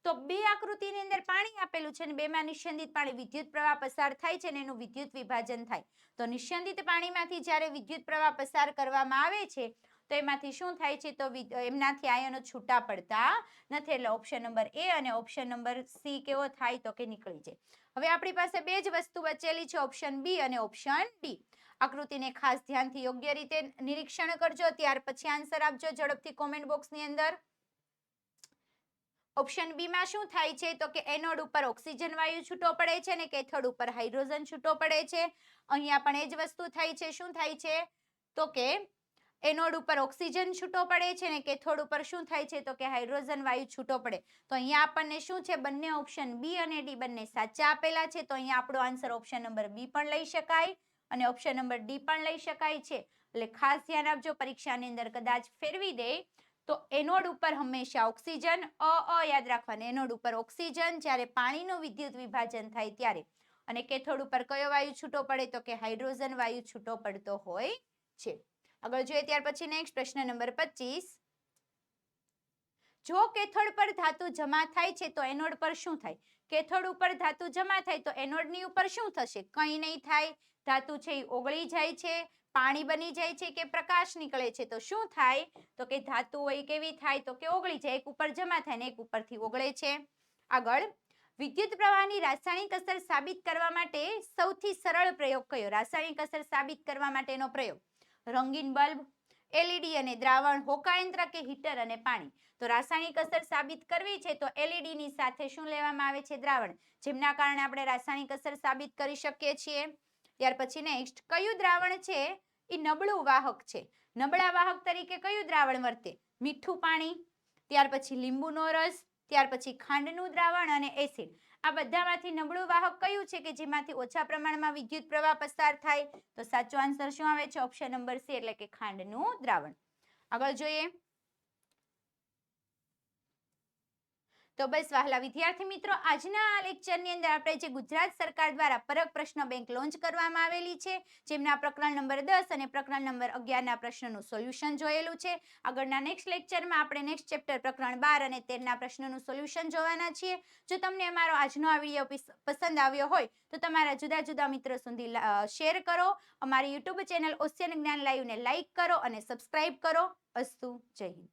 તો બે આકૃતિની અંદર પાણી આપેલું છે અને બેમાં નિસ્યંદિત પાણી, વિદ્યુત પ્રવાહ પસાર થાય છે અને એનું વિદ્યુત વિભાજન થાય. તો નિસ્યંદિત પાણીમાંથી જ્યારે વિદ્યુત પ્રવાહ પસાર કરવામાં આવે છે તો એમાંથી શું થાય છે? તો એમનાથી આયનો છૂટા પડતા નથી. એટલે ઓપ્શન નંબર એ અને ઓપ્શન નંબર સી કેવો થાય? તો કે નીકળી જાય. હવે આપણી પાસે બે જ વસ્તુ બચેલી છે, ઓપ્શન બી અને ઓપ્શન ડી. આકૃતિને ખાસ ધ્યાનથી યોગ્ય રીતે નિરીક્ષણ કરજો, ત્યાર પછી આન્સર આપજો ઝડપથી કોમેન્ટ બોક્સની અંદર. ઓપ્શન બી માં શું થાય છે? તો કે એનોડ ઉપર ઓક્સિજન વાયુ છૂટો પડે છે અને કેથોડ ઉપર હાઇડ્રોજન છૂટો પડે છે. અહીંયા પણ એ જ વસ્તુ થાય છે. શું થાય છે? તો કે એનોડ ઉપર ઓક્સિજન છૂટો પડે છે અને કેથોડ ઉપર શું થાય છે? તો કે હાઇડ્રોજન વાયુ છૂટો પડે. તો અહીંયા આપણને શું છે? બંને ઓપ્શન બી અને ડી બંને સાચા આપેલા છે. તો અહીંયા આપણો આન્સર ઓપ્શન નંબર બી પણ લઈ શકાય અને ઓપ્શન નંબર ડી પણ લઈ શકાય છે. એટલે ખાસ ધ્યાન આપજો, પરીક્ષાની અંદર કદાચ ફેરવી દે તો એનોડ ઉપર હંમેશા ઓક્સિજન, યાદ રાખવાનું, એનોડ ઉપર ઓક્સિજન જ્યારે પાણીનું વિદ્યુત વિભાજન થાય ત્યારે, અને કેથોડ ઉપર કયો વાયુ છૂટો પડે? તો કે હાઇડ્રોજન વાયુ છૂટો પડતો હોય છે. આગળ જોઈએ ત્યાર પછી નેક્સ્ટ પ્રશ્ન નંબર 25. જો કેથોડ પર ધાતુ જમા થાય છે તો એનોડ પર શું થાય? કેથોડ ઉપર ધાતુ જમા થાય તો એનોડની ઉપર શું થશે? કંઈ નહીં થાય. ધાતુ છે એ ઓગળી જાય છે, પાણી બની જાય છે કે પ્રકાશ નીકળે છે? તો શું થાય? તો કે ધાતુ હોય કેવી થાય? તો કે ઓગળી જાય. એક ઉપર જમા થાય ને એક ઉપરથી ઓગળે છે. આગળ, વિદ્યુત પ્રવાહની રાસાયણિક અસર સાબિત કરવા માટે સૌથી સરળ પ્રયોગ કયો? રાસાયણિક અસર સાબિત કરવા માટેનો પ્રયોગ, રંગીન બલ્બ, એલઈડી અને દ્રાવણ, હોકાયંત્ર કે હીટર અને પાણી? તો રાસાયણિક અસર સાબિત કરવી છે તો એલઈડી ની સાથે શું લેવામાં આવે છે? દ્રાવણ, જેમના કારણે આપણે રાસાયણિક અસર સાબિત કરી શકીએ છીએ. ત્યાર પછી નેક્સ્ટ, કયું દ્રાવણ છે એ નબળું વાહક છે? નબળા વાહક તરીકે કયું દ્રાવણ વર્તે? મીઠું પાણી, ત્યાર પછી લીંબુનો રસ, ત્યાર પછી ખાંડનું દ્રાવણ અને એસિડ. આ બધામાંથી નબળું વાહક કયું છે કે જેમાંથી ઓછા પ્રમાણમાં વિદ્યુત પ્રવાહ પસાર થાય? તો સાચો આન્સર શું આવે છે? ઓપ્શન નંબર સી એટલે કે ખાંડનું દ્રાવણ. આગળ જોઈએ. તો બસ વહાલા વિદ્યાર્થી મિત્રો, આજના આ લેક્ચરની અંદર આપણે જે ગુજરાત સરકાર દ્વારા પરખ પ્રશ્ન બેંક લોન્ચ કરવામાં આવેલી છે, જેમના પ્રકરણ નંબર 10 અને પ્રકરણ નંબર 11 ના પ્રશ્નનું સોલ્યુશન જોયેલું છે. આગળના નેક્સ્ટ લેક્ચરમાં આપણે નેક્સ્ટ ચેપ્ટર પ્રકરણ 12 અને 13 ના પ્રશ્નનું સોલ્યુશન જોવાના છીએ. જો તમને અમારો આજનો આ વિડીયો પસંદ આવ્યો હોય તો તમારા જુદા જુદા મિત્રો સુધી શેર કરો. અમારી યુટ્યુબ ચેનલ ઓશિયન જ્ઞાન લાઈવને લાઈક કરો અને સબસ્ક્રાઇબ કરો. અસ્તુ. જય હિન્દ.